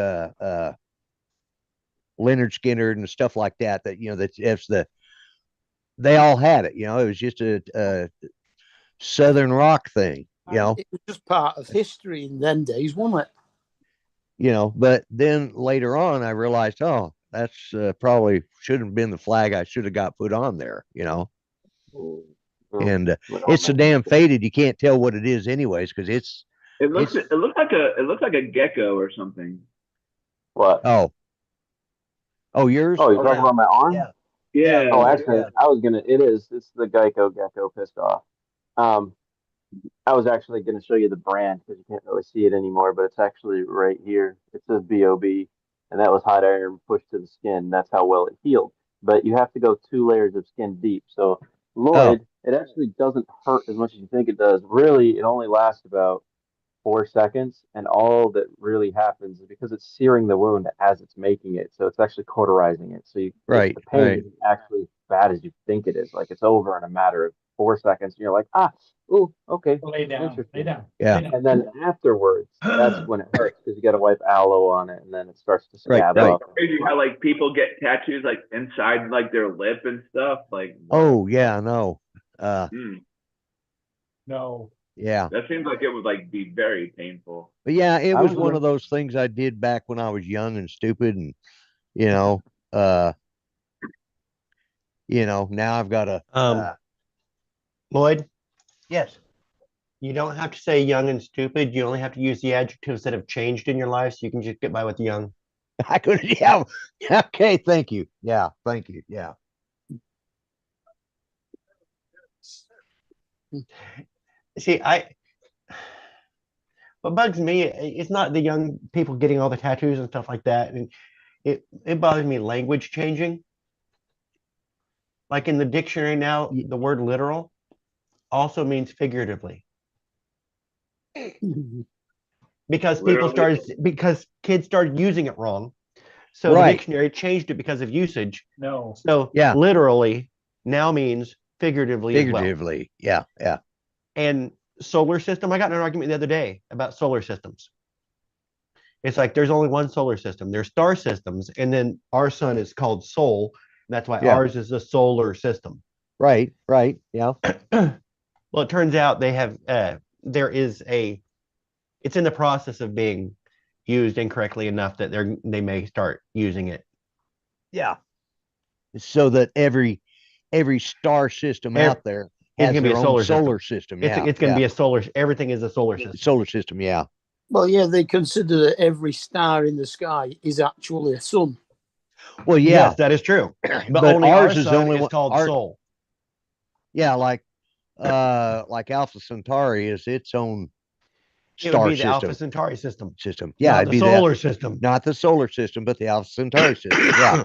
Leonard Skinner and stuff like that. They all had it. It was just a Southern rock thing. It was just part of history in them days, wasn't it? But then later on, I realized, oh, that's probably shouldn't have been the flag I should have got put on there. And it's so damn faded, you can't tell what it is, anyways, because It looks like a gecko or something. what? oh, yours? Oh, you're talking about my arm? Yeah. Yeah. Oh, actually, it's the Geico Gecko Pissed Off. I was actually going to show you the brand because you can't really see it anymore, but it's actually right here. It says BOB, and that was hot iron pushed to the skin. That's how well it healed. But you have to go 2 layers of skin deep. So, Lloyd, it actually doesn't hurt as much as you think it does. Really, it only lasts about 4 seconds, and all that really happens is because it's searing the wound as it's making it. So it's actually cauterizing it. So Right, the pain right. isn't actually as bad as you think it is. Like it's over in a matter of 4 seconds, and you're like, ooh, okay. Lay down. Interesting. Lay down. Yeah. Lay down. And then afterwards, that's when it hurts because you got to wipe aloe on it, and then it starts to scab Right. up. Crazy how like people get tattoos like inside like their lip and stuff. Like Oh yeah, no. No. Yeah. that seems like it would like be very painful. But yeah, it I was was one gonna- of those things I did back when I was young and stupid, and now I've got a Lloyd, yes. you don't have to say young and stupid. You only have to use the adjectives that have changed in your life, so you can just get by with young. I could, yeah. Okay, thank you. Yeah, thank you. Yeah. See, what bugs me, it's not the young people getting all the tattoos and stuff like that. And it bothers me language changing. Like in the dictionary now, the word literal also means figuratively. Because because kids started using it wrong. So the Right. dictionary changed it because of usage. No. So Yeah. literally now means figuratively as well. Figuratively. Yeah, yeah. And solar system, I got in an argument the other day about solar systems. It's like there's only one solar system. There's star systems, and then our sun is called Sol. And that's why Yeah. ours is a solar system. Right, yeah. Well, it turns out they have it's in the process of being used incorrectly enough that they may start using it. Yeah. So that every star system out there It's has gonna be their a own solar system. solar system. Yeah. It's going to yeah. be a solar. Everything is a solar system. solar system. Yeah. Well, yeah, they consider that every star in the sky is actually a sun. Well, yeah. Yes, that is true. But, But only ours our is sun only is one- called our- Sol. Yeah, like Alpha Centauri is its own It would star be the Alpha system. Centauri system. Yeah, not it'd the be solar system. not the solar system, but the Alpha Centauri system. Yeah.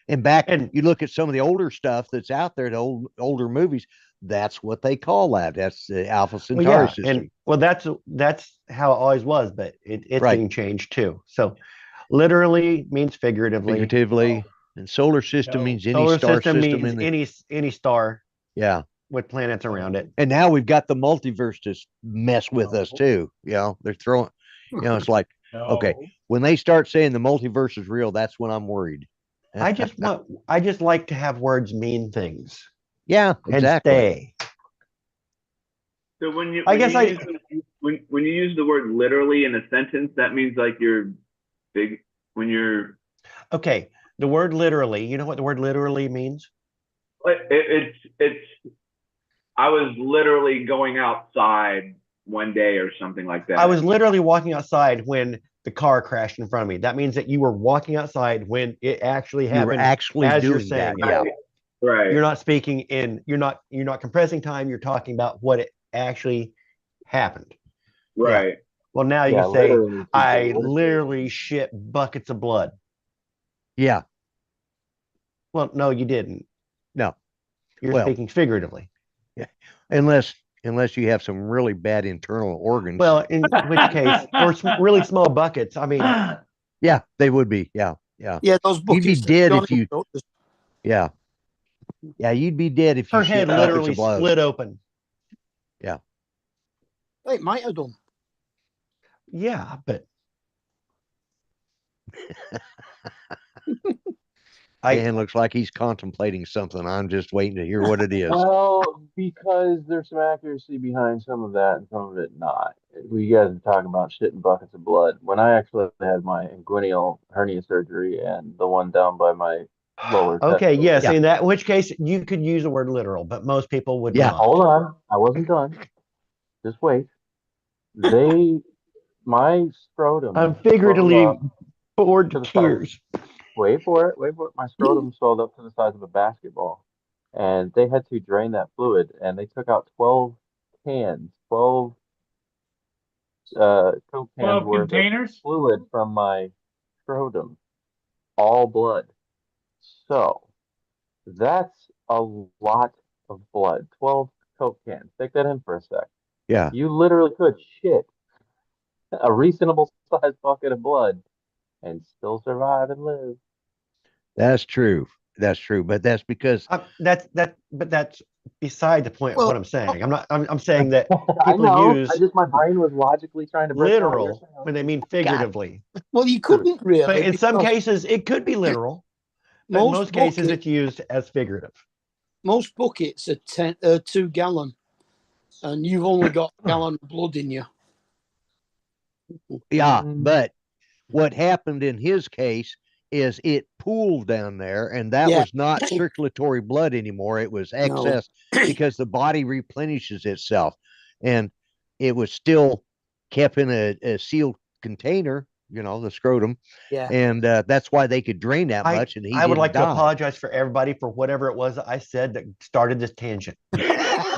And back, And- you look at some of the older stuff that's out there, the older movies. That's what they call that. That's the Alpha Well, Centauri yeah, system. and that's how it always was, but it's Right. being changed too. So, literally means figuratively. Figuratively, and solar system No. means any Solar star system system means in the any star yeah. with planets around it. And now we've got the multiverse to mess with us No. too. They're throwing. It's like No. Okay. when they start saying the multiverse is real, that's when I'm worried. I just like to have words mean things Yeah, and exactly. stay. So when you I when guess you I- use when you use the word literally in a sentence, that means like you're big when you're Okay, the word literally, you know what the word literally means? it's I was literally going outside one day or something like that. I was literally walking outside when the car crashed in front of me. That means that you were walking outside when it actually You were happened, actually as you're doing saying that. it. Yeah. Right. You're not speaking in, you're not compressing time, you're talking about what it actually happened. Right. Well, now Yeah, you say, literally, I people, literally shit buckets of blood. Yeah. Well, no, you didn't. No. You're Well, speaking figuratively. unless you have some really bad internal organs. Well, in which case, or really small buckets. I mean, Yeah, they would be. Yeah. Yeah. Yeah, those You'd be buckets. dead if Johnny you. wrote this. Yeah. Yeah, you'd be dead if you her shit head buckets literally of blood. split open. It might have done. Yeah, but Dan looks like he's contemplating something. I'm just waiting to hear what it is. well, because there's some accuracy behind some of that and some of it not. We guys are talking about shitting buckets of blood. When I actually had my inguinal hernia surgery and the one down by my lower okay, testicle. yes. Yeah. In that which case, you could use the word literal, but most people would Yeah. not. Hold on, I wasn't done. Just wait. My scrotum. I'm swelled figuratively up bored to to the size. tears. Wait for it. Wait for it. My scrotum swelled up to the size of a basketball, and they had to drain that fluid, and they took out 12 cans, 12 Coke cans 12 worth of containers? fluid from my scrotum, all blood. So that's a lot of blood. 12 Coke cans. Take that in for a sec. Yeah. You literally could shit a reasonable sized bucket of blood and still survive and live. That's true. That's true. But that's because But that's beside the point of Well, what I'm saying. I'm saying that I people know. use My brain was logically trying to break down what you're literal saying. when they mean figuratively. well, you couldn't really. But in some because cases, it could be literal. But in most cases, buckets- it's used as figurative. most buckets are 2 gallon, and you've only got a gallon of blood in you. yeah, but what happened in his case is it pooled down there, and that Yeah. was not circulatory blood anymore. It was excess because the body replenishes itself, and it was still kept in a sealed container, the scrotum, Yeah. and that's why they could drain that much. And I would like to die. apologize for everybody for whatever it was that I said that started this tangent.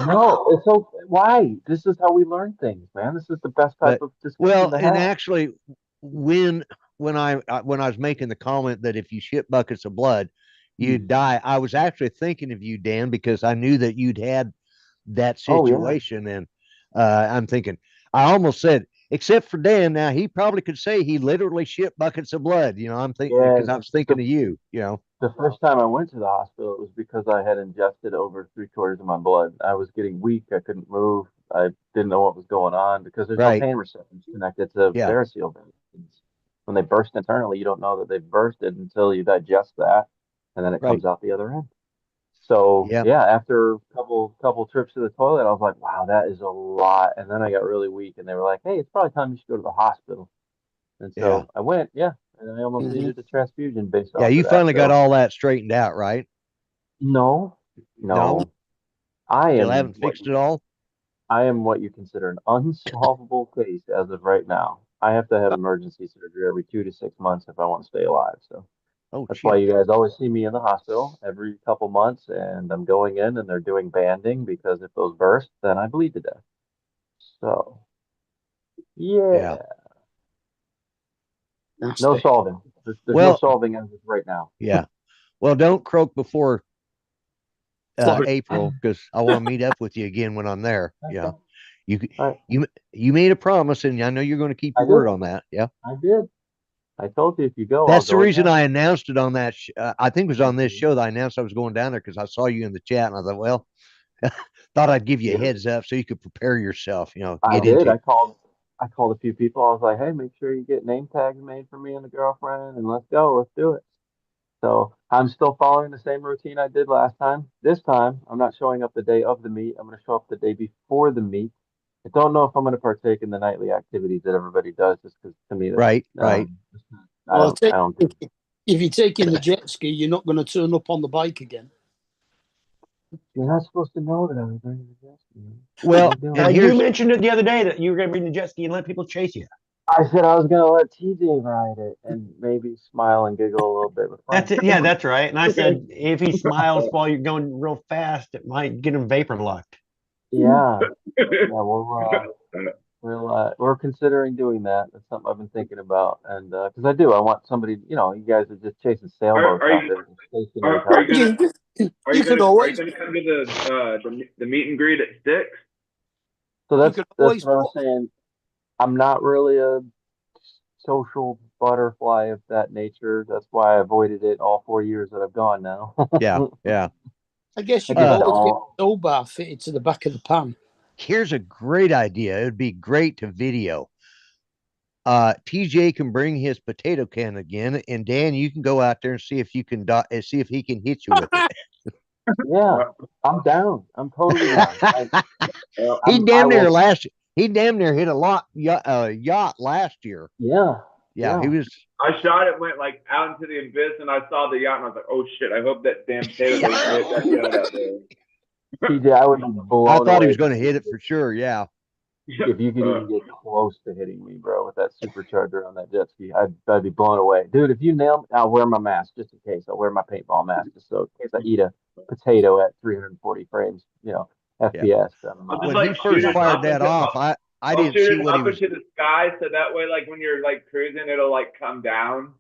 No, it's okay. Why? This is how we learn things, man. This is the best type of discussion Well, to and have. actually, when I was making the comment that if you shit buckets of blood, you'd die, I was actually thinking of you, Dan, because I knew that you'd had that Oh, yeah. situation, and I'm thinking, I almost said, except for Dan, now he probably could say he literally shit buckets of blood. I'm thinking because I was thinking of you. The first time I went to the hospital, it was because I had ingested over 3/4 of my blood. I was getting weak. I couldn't move. I didn't know what was going on because there's Right. no pain receptors connected to Yeah. variceal veins. When they burst internally, you don't know that they've bursted until you digest that, and then it comes out the other end. So Yeah. after a couple trips to the toilet, I was like, wow, that is a lot. And then I got really weak, and they were like, hey, it's probably time you should go to the hospital. And so Yeah. I went, and I almost needed a transfusion based off Yeah, of you that. finally got So- all that straightened out, right? No. No? I Still am haven't fixed it all? I am what you consider an unsolvable case as of right now. I have to have emergency surgery every 2 to 6 months if I want to stay alive. So Oh, that's shit. why you guys always see me in the hospital every couple months, and I'm going in and they're doing banding because if those burst, then I bleed to death. So Yeah. no solving. There's no Well- solving as of right now. Yeah. Well, don't croak before Florida. April, because I want to meet up with you again when I'm there. Yeah. You All right. you made a promise, and I know you're going to keep I your word did. on that. Yeah. I did. I told you if you go, That's I'll the go reason again. I announced it on that. I think it was on this show that I announced I was going down there because I saw you in the chat, and I thought, well, thought I'd give you a Yeah. heads up so you could prepare yourself. I Get did. into I called a few people. I was like, hey, make sure you get name tags made for me and the girlfriend, and let's go. Let's do it. So I'm still following the same routine I did last time. This time, I'm not showing up the day of the meet. I'm going to show up the day before the meet I don't know if I'm going to partake in the nightly activities that everybody does, just because to me, that's, Right, right. Well, I don't do. if you're taking the jet ski, you're not going to turn up on the bike again. You're not supposed to know that I was bringing the jet ski. Well, What are you doing? and You here's mentioned it the other day that you were going to bring the jet ski and let people chase you. I said I was going to let TJ ride it and maybe smile and giggle a little bit with That's friends. it. Yeah, that's right. And I said, if he smiles while you're going real fast, it might get him vapor locked. Yeah, we're considering doing that. That's something I've been thinking about, and because I want somebody, you guys are just chasing sailboats Are out you- there, just stationary Are you cars. gonna are You you could gonna always come to the meet and greet at Sticks? So you that's could that's always what I'm put- saying. I'm not really a social butterfly of that nature. That's why I avoided it all 4 years that I've gone now. yeah, yeah. I guess you I could just always get don't. a tow bar fitted to the back of the pan. Here's a great idea. It would be great to video. TJ can bring his potato can again, and Dan, you can go out there and see if you can see if he can hit you with it. Yeah, I'm down. I'm totally down. He I damn near will. he damn near hit a yacht last year. Yeah, Yeah, he was. I shot it, went like out into the abyss, and I saw the yacht, and I was like, "Oh shit! I hope that damn potato doesn't hit that yacht out there." TJ, I would be blown I thought he away was going to hit it for sure. Yeah. if you could even get close to hitting me, bro, with that supercharger on that jet ski. I'd be blown away, dude. If you nail me, I'll wear my mask just in case. I'll wear my paintball mask just so in case I eat a potato at 340 frames, FPS. I'll just When like he shoot first it fired up that into- off, I I'll didn't shoot see it what he up was. into the sky, so that way, like when you're like cruising, it'll like come down.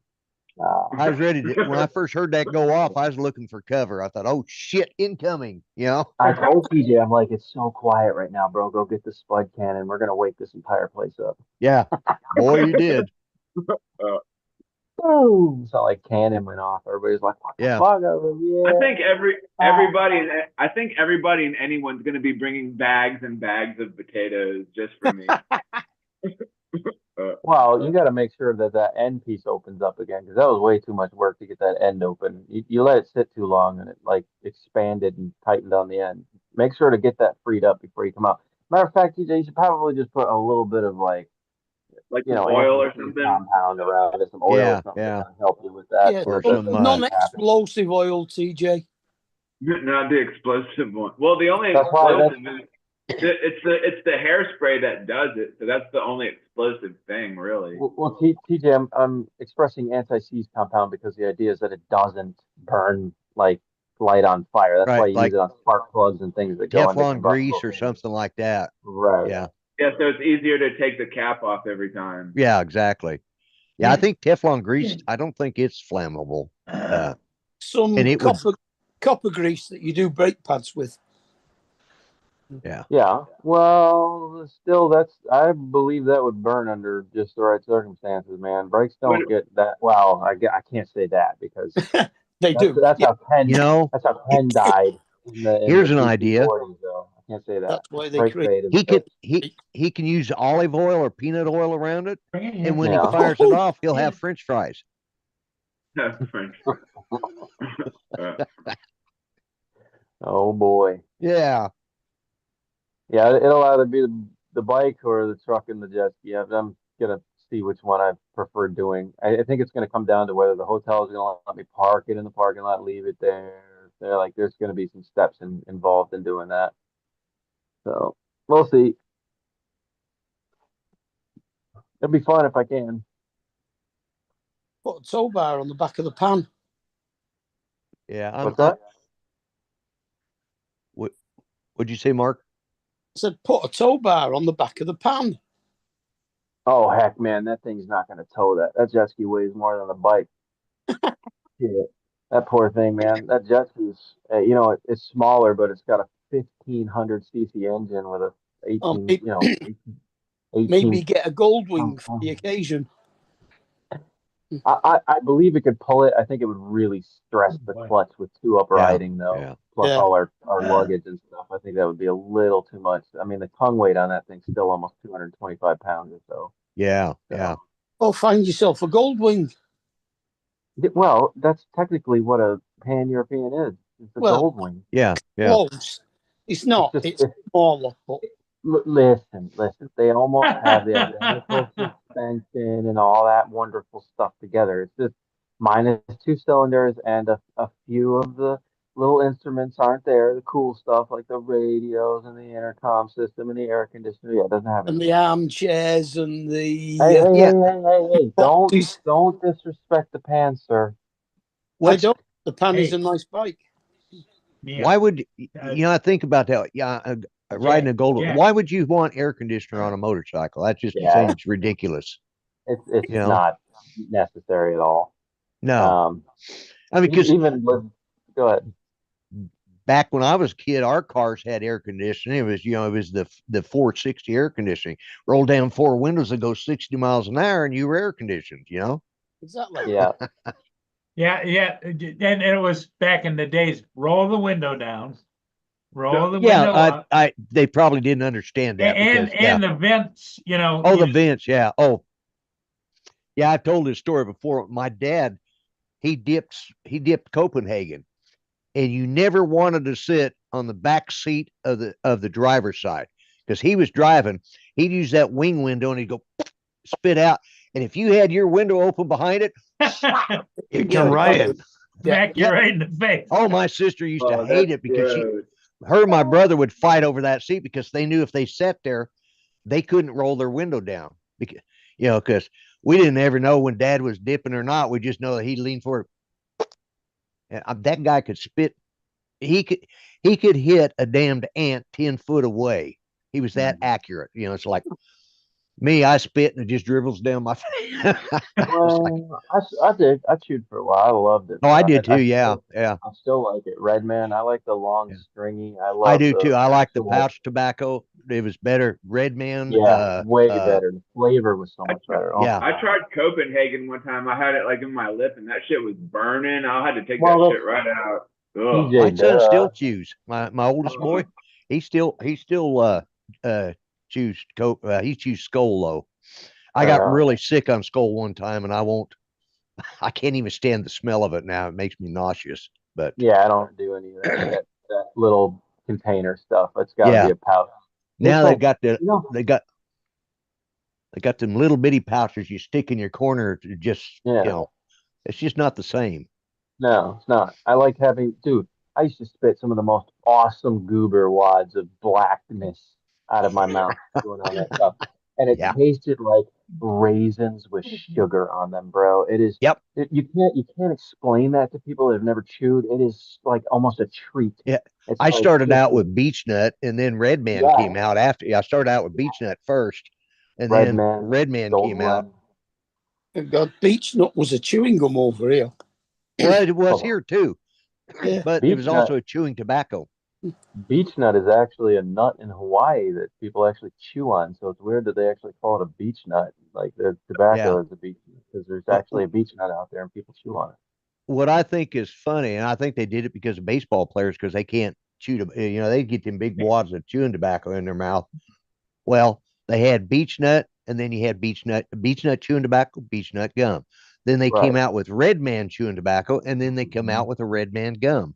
I was ready to. When I first heard that go off, I was looking for cover. I thought, "Oh shit, incoming!" I told TJ, I'm like, it's so quiet right now, bro. Go get the spud cannon. We're gonna wake this entire place up. Yeah, boy, you did. Boom! It's not like cannon went off. Everybody's like, what the Yeah. fuck? I was like, I think everybody and anyone's going to be bringing bags and bags of potatoes just for me. Well, you got to make sure that that end piece opens up again because that was way too much work to get that end open. You let it sit too long and it like expanded and tightened on the end. Make sure to get that freed up before you come out. Matter of fact, TJ, you should probably just put a little bit of like some oil or anti-freeze something. compound around it, some oil Yeah, or something yeah. to help you with that. Yeah, so Or that some, doesn't non-explosive oil, TJ. Not the explosive one. Well, the only That's why explosive is it's the hairspray that does it. So that's the only explosive thing, really. Well, TJ, I'm expressing anti-seize compound because the idea is that it doesn't burn like light on fire. That's Right, why you like use it on spark plugs and things that go into Teflon grease combustible or things. something like that. Right. Yeah, Yeah, so it's easier to take the cap off every time. yeah, exactly. Yeah, I think Teflon grease. I don't think it's flammable. Some And it would- copper grease that you do brake pads with. Yeah. Well, still, I believe that would burn under just the right circumstances, man. Brakes don't get that. Well, I can't say that because They do. that's how Penn that's how Penn died. Here's an idea. So I can't say that. That's why they Brake create. fade He can use olive oil or peanut oil around it, and when Yeah. he fires it off, he'll have French fries. French. Oh boy. Yeah, Yeah, it'll either be the bike or the truck and the jet ski. I'm gonna see which one I prefer doing. I think it's gonna come down to whether the hotel is gonna let me park it in the parking lot, leave it there. There's gonna be some steps involved in doing that. So we'll see. It'll be fun if I can. Put a tow bar on the back of the pan. yeah. What's that? What'd you say, Mark? I said, put a tow bar on the back of the pan. Oh heck, man, that thing's not gonna tow that. That jet ski weighs more than a bike. Yeah, that poor thing, man. That jet ski's, it's smaller, but it's got a 1500 cc engine with a 18, maybe- 18. Maybe get a gold wing for the occasion. I believe it could pull it. I think it would really stress the clutch with two up riding though. yeah. Plus Yeah. all our luggage and stuff. I think that would be a little too much. I mean, the tongue weight on that thing's still almost 225 pounds or so. Yeah, yeah. Oh, find yourself a gold wing. Well, that's technically what a pan-European is. It's a Well, gold wing. Yeah, yeah. Close. It's not. It's It's just- smaller. But Listen. They almost have the identical suspension and all that wonderful stuff together. It's just minus two cylinders and a few of the little instruments aren't there. The cool stuff like the radios and the intercom system and the air conditioner. Yeah, it doesn't have And any. the armchairs and Hey, the hey, hey, Yeah. hey! boxes. Don't disrespect the pan, sir. I What's don't. The pan is Hey. a nice bike. Yeah. why would Uh, I think about that? Yeah, riding a Golden. Jack. Why would you want air conditioner on a motorcycle? That just Yeah. seems ridiculous. It's You know? not necessary at all. No, I mean, because Even with, go ahead. back when I was a kid, our cars had air conditioning. It was, it was the 460 air conditioning. Roll down four windows and go 60 miles an hour, and you were air conditioned. Exactly. Yeah. Yeah. And it was back in the days, roll the window down, roll the Yeah, window up, they probably didn't understand that and because yeah. the vents, Oh, the vents, yeah. Oh, yeah. I've told this story before. My dad, he dipped Copenhagen, and you never wanted to sit on the back seat of the driver's side because he was driving. He'd use that wing window and he'd go spit out. And if you had your window open behind it, It'd come right in. smack you Yep. right in the face. Oh, my sister used to Oh, hate that's it because gross. her and my brother would fight over that seat because they knew if they sat there, they couldn't roll their window down because we didn't ever know when Dad was dipping or not. We just know that he leaned forward. And that guy could spit. He could hit a damned ant 10 foot away. He was that accurate. It's like me. I spit and it just dribbles down my face. Well, I chewed for a while. I loved it. Oh, I but did too. I Yeah, still, yeah. I still like it. Red Man. I like the long Yeah. stringy. I I love do too. I like the actual- pouch tobacco. It was better. Red Man. Yeah, way better. The flavor was so much better. Oh, Yeah. I tried Copenhagen one time. I had it like in my lip, and that shit was burning. I had to take Well, that shit right out. Ugh. TJ, My son duh. still chews. My oldest boy, he still chews coke. He chews Skull though. I got really sick on Skull one time, and I can't even stand the smell of it now. It makes me nauseous. But Yeah, I don't do any of that little container stuff. It's got to Yeah. be a pouch. now It's they've like, got they got them little bitty pouches you stick in your corner to just Yeah. it's just not the same. No, it's not. I like having, dude, I used to spit some of the most awesome goober wads of blackness out of my mouth doing all that stuff. And it Yeah. tasted like raisins with sugar on them, bro. It is, Yep. you can't explain that to people that have never chewed. It is like almost a treat. Yeah. It's I like started out kissing with Beech Nut, and then Red Man Yeah. came out after. I started out with Beech Nut first, and Red then Man, Red Man Golden came out. Run. God, Beech Nut was a chewing gum over here. Well, it was Oh. here too, Yeah. but it Beech was Nut. also a chewing tobacco. Beech nut is actually a nut in Hawaii that people actually chew on. So it's weird that they actually call it a beech nut. Like the tobacco is a beech nut because there's actually a beech nut out there and people chew on it. What I think is funny, and I think they did it because of baseball players because they can't chew. They get them big wads of chewing tobacco in their mouth. Well, they had Beech Nut, and then you had Beech Nut chewing tobacco, Beech Nut gum. Then they came Right. out with Red Man chewing tobacco, and then they come out with a Red Man gum.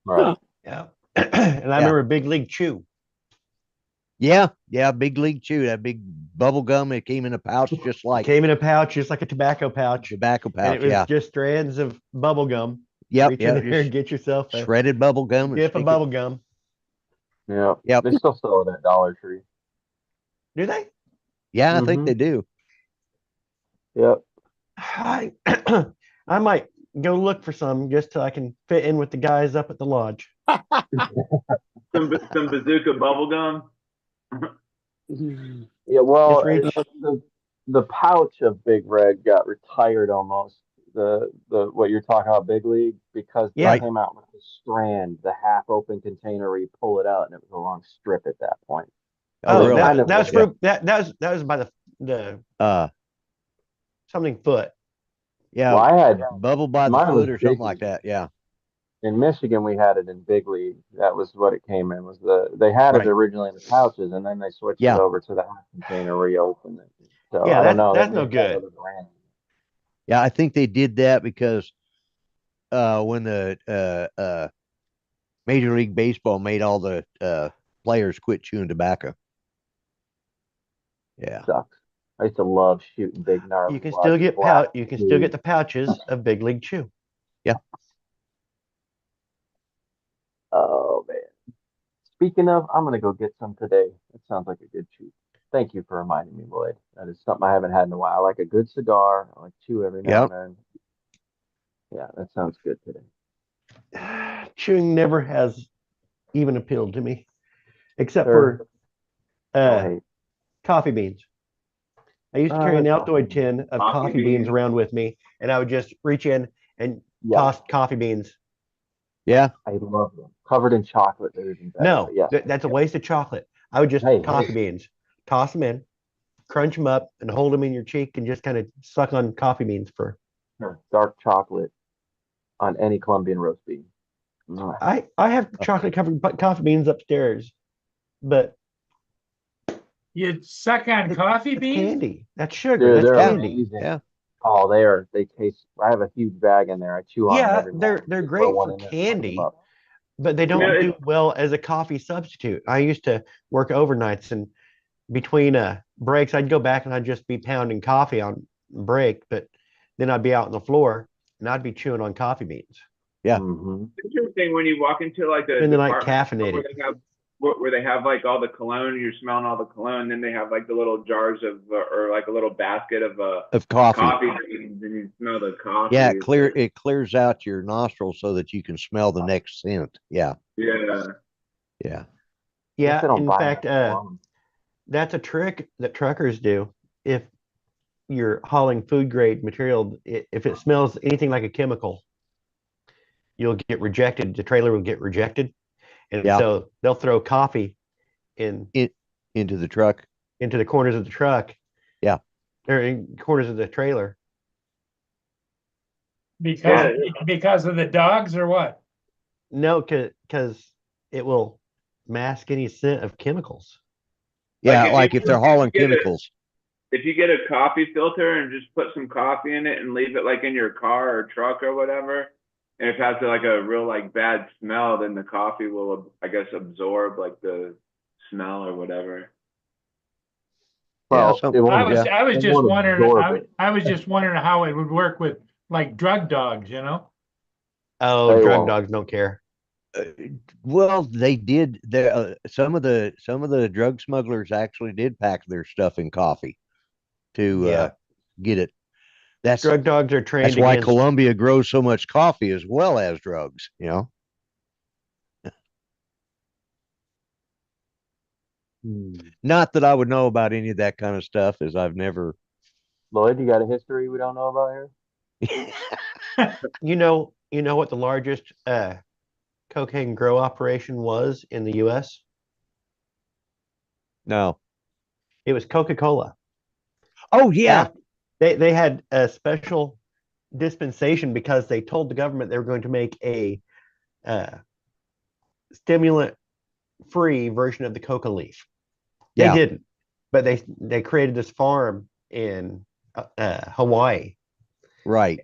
Right. Yeah. And I remember Big League Chew. Yeah, Big League Chew, that big bubble gum. It came in a pouch just like Came in a pouch, just like a tobacco pouch. tobacco And pouch. it was Yeah. just strands of bubble gum. Yep. Reach in Yeah. there Just and get yourself a shredded bubble gum. And dip stick of it- bubble gum. Yeah. Yep. They still sell it at Dollar Tree. Do they? Yeah, I think Mhm. they do. Yep. I I might go look for some just so I can fit in with the guys up at the lodge. Some bazooka bubble gum. Yeah. Well, Just reach. the pouch of Big Red got retired almost. The what you're talking about, Big League, because they Yeah. came out with the strand, the half open container where you pull it out, and it was a long strip at that point. Oh, really? kind of that was like- for that was by the something foot. Yeah. Well, I had Bubble by the mine was foot or something Big like that. Yeah. in Michigan, we had it in Big League. That was what it came in. They had Right. it originally in the pouches, and then they switched Yeah. it over to the half container where you open it. So Yeah, I don't know. that's They no made that good. other brand. Yeah, I think they did that because when the Major League Baseball made all the players quit chewing tobacco. Yeah. Sucks. I used to love shooting big gnarly. You can wads still of get black you can still get chew. the pouches of Big League Chew. Oh man. Speaking of, I'm gonna go get some today. That sounds like a good treat. Thank you for reminding me, Lloyd. That is something I haven't had in a while. I like a good cigar. I like chew every now Yep. and then. Yeah, that sounds good today. Chewing never has even appealed to me, except Sure. for Don't hate. coffee beans. I used to carry an That's Altoid fine. tin of Coffee coffee beans beans. around with me, and I would just reach in and Yeah, toss coffee beans. Yeah. I love them. Covered in chocolate, they're even better. No, But yes, that's a waste of chocolate. I would just Hey, coffee hey. beans, toss them in, crunch them up, and hold them in your cheek, and just kind of suck on coffee beans for. Sure. Dark chocolate on any Colombian roast beef. Mwah. I have chocolate covered coffee beans upstairs, but You suck on coffee it's beans? candy. That's sugar. Dude, That's they're candy. amazing. Yeah. Oh, they taste. I have a huge bag in there. I chew on them Yeah, every they're morning. they're Just throw great one for in there and crunch 'em candy, up. but they Yeah, don't do it's- well as a coffee substitute. I used to work overnights, and between breaks, I'd go back and I'd just be pounding coffee on break, but then I'd be out on the floor and I'd be chewing on coffee beans. Yeah. Mm-hmm. It's interesting when you walk into like a Spend the night department store caffeinated. where they have like all the cologne, you're smelling all the cologne, then they have like the little jars of or like a little basket of Of coffee. coffee beans, and you smell the coffee. Yeah. It's Clear. like- It clears out your nostrils so that you can smell the next scent. Yeah. Yeah. Yeah. Yeah, they don't in buy fact, enough cologne. that's a trick that truckers do. If you're hauling food grade material, if it smells anything like a chemical, you'll get rejected. The trailer will get rejected. And Yeah. so they'll throw coffee Into the truck. into the corners of the truck. Yeah. Or in corners of the trailer. Because of the dogs or what? No, because it will mask any scent of chemicals. Yeah. if Like you- if they're hauling if you get a- chemicals. If you get a coffee filter and just put some coffee in it and leave it like in your car or truck or whatever, and if it has like a real like bad smell, then the coffee will, I guess, absorb like the smell or whatever. Yeah, Well, some- it won't- I was it just won't wondering. absorb it. I was just wondering how it would work with like drug dogs. You know? Oh, They drug won't. dogs don't care. Well, they did. Some of the drug smugglers actually did pack their stuff in coffee to Yeah. get it. That's Drug dogs are trained that's why against. Colombia grows so much coffee as well as drugs. You know. Not that I would know about any of that kind of stuff, as I've never. Lloyd, you got a history we don't know about here? You know what the largest cocaine grow operation was in the U.S.? No. It was Coca-Cola. Oh yeah. They had a special dispensation because they told the government they were going to make a stimulant-free version of the coca leaf. They Yeah. didn't, but they created this farm in Hawaii, Right.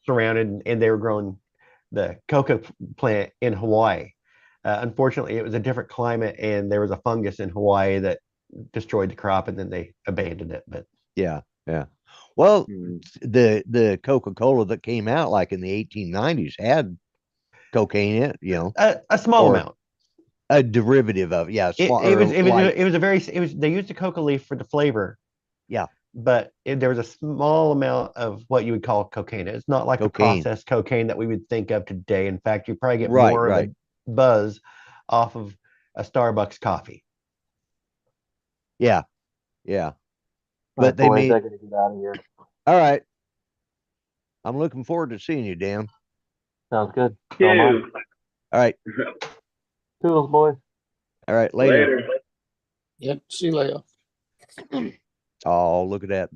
surrounded, and they were growing the coca plant in Hawaii. Unfortunately, it was a different climate, and there was a fungus in Hawaii that destroyed the crop, and then they abandoned it. But Yeah. Yeah. Well, Hmm. the Coca-Cola that came out like in the 1890s had cocaine in it. You know, a small Or amount. a derivative of yeah. It small- was or light. they used the coca leaf for the flavor. Yeah. But there was a small amount of what you would call cocaine. It's not like the Cocaine. processed cocaine that we would think of today. In fact, you probably get Right, more of right. a buzz off of a Starbucks coffee. Yeah. Yeah. All right, But they boys, made. I gotta get out of here. All right. I'm looking forward to seeing you, Dan. Sounds good. So am I. Two. All right. Toodles, boys. All right. Later. Later. Yep. See you later. Oh, look at that.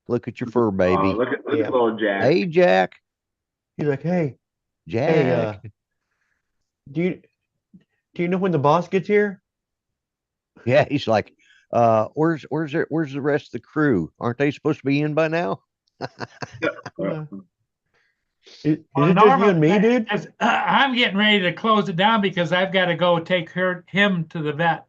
Look at your fur, baby. Oh, look at Yeah. little Jack. Hey, Jack. He's like, hey, Jack. do you know when the boss gets here? Yeah. He's like, where's the rest of the crew? Aren't they supposed to be in by now? Uh, is Well, it just you Norma, and me, dude? I'm getting ready to close it down because I've got to go take him to the vet.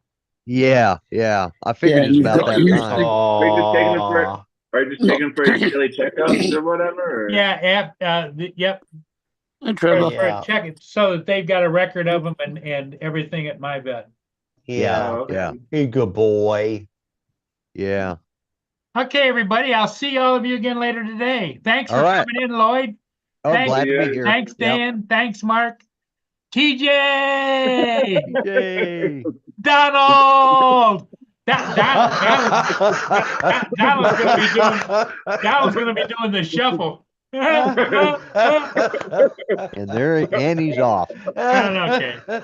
Yeah, yeah. I figured Yeah, it's you've about got that used time. to- Are you just taking it for? Aw. Are you just taking it for your daily checkups or whatever? Or? Yeah, yep, Hey, Trevor. Yeah. check it so that they've got a record of them and everything at my vet. Yeah. Oh, okay. Yeah. You're a good boy. Yeah. Okay, everybody, I'll see all of you again later today. Thanks for All right. coming in, Lloyd. Oh, Thanks- glad to Yeah. be here. Thanks, Yep. Dan. Thanks, Mark. TJ, Yay. Donald. Donald's gonna be doing the shuffle. And he's off. Okay.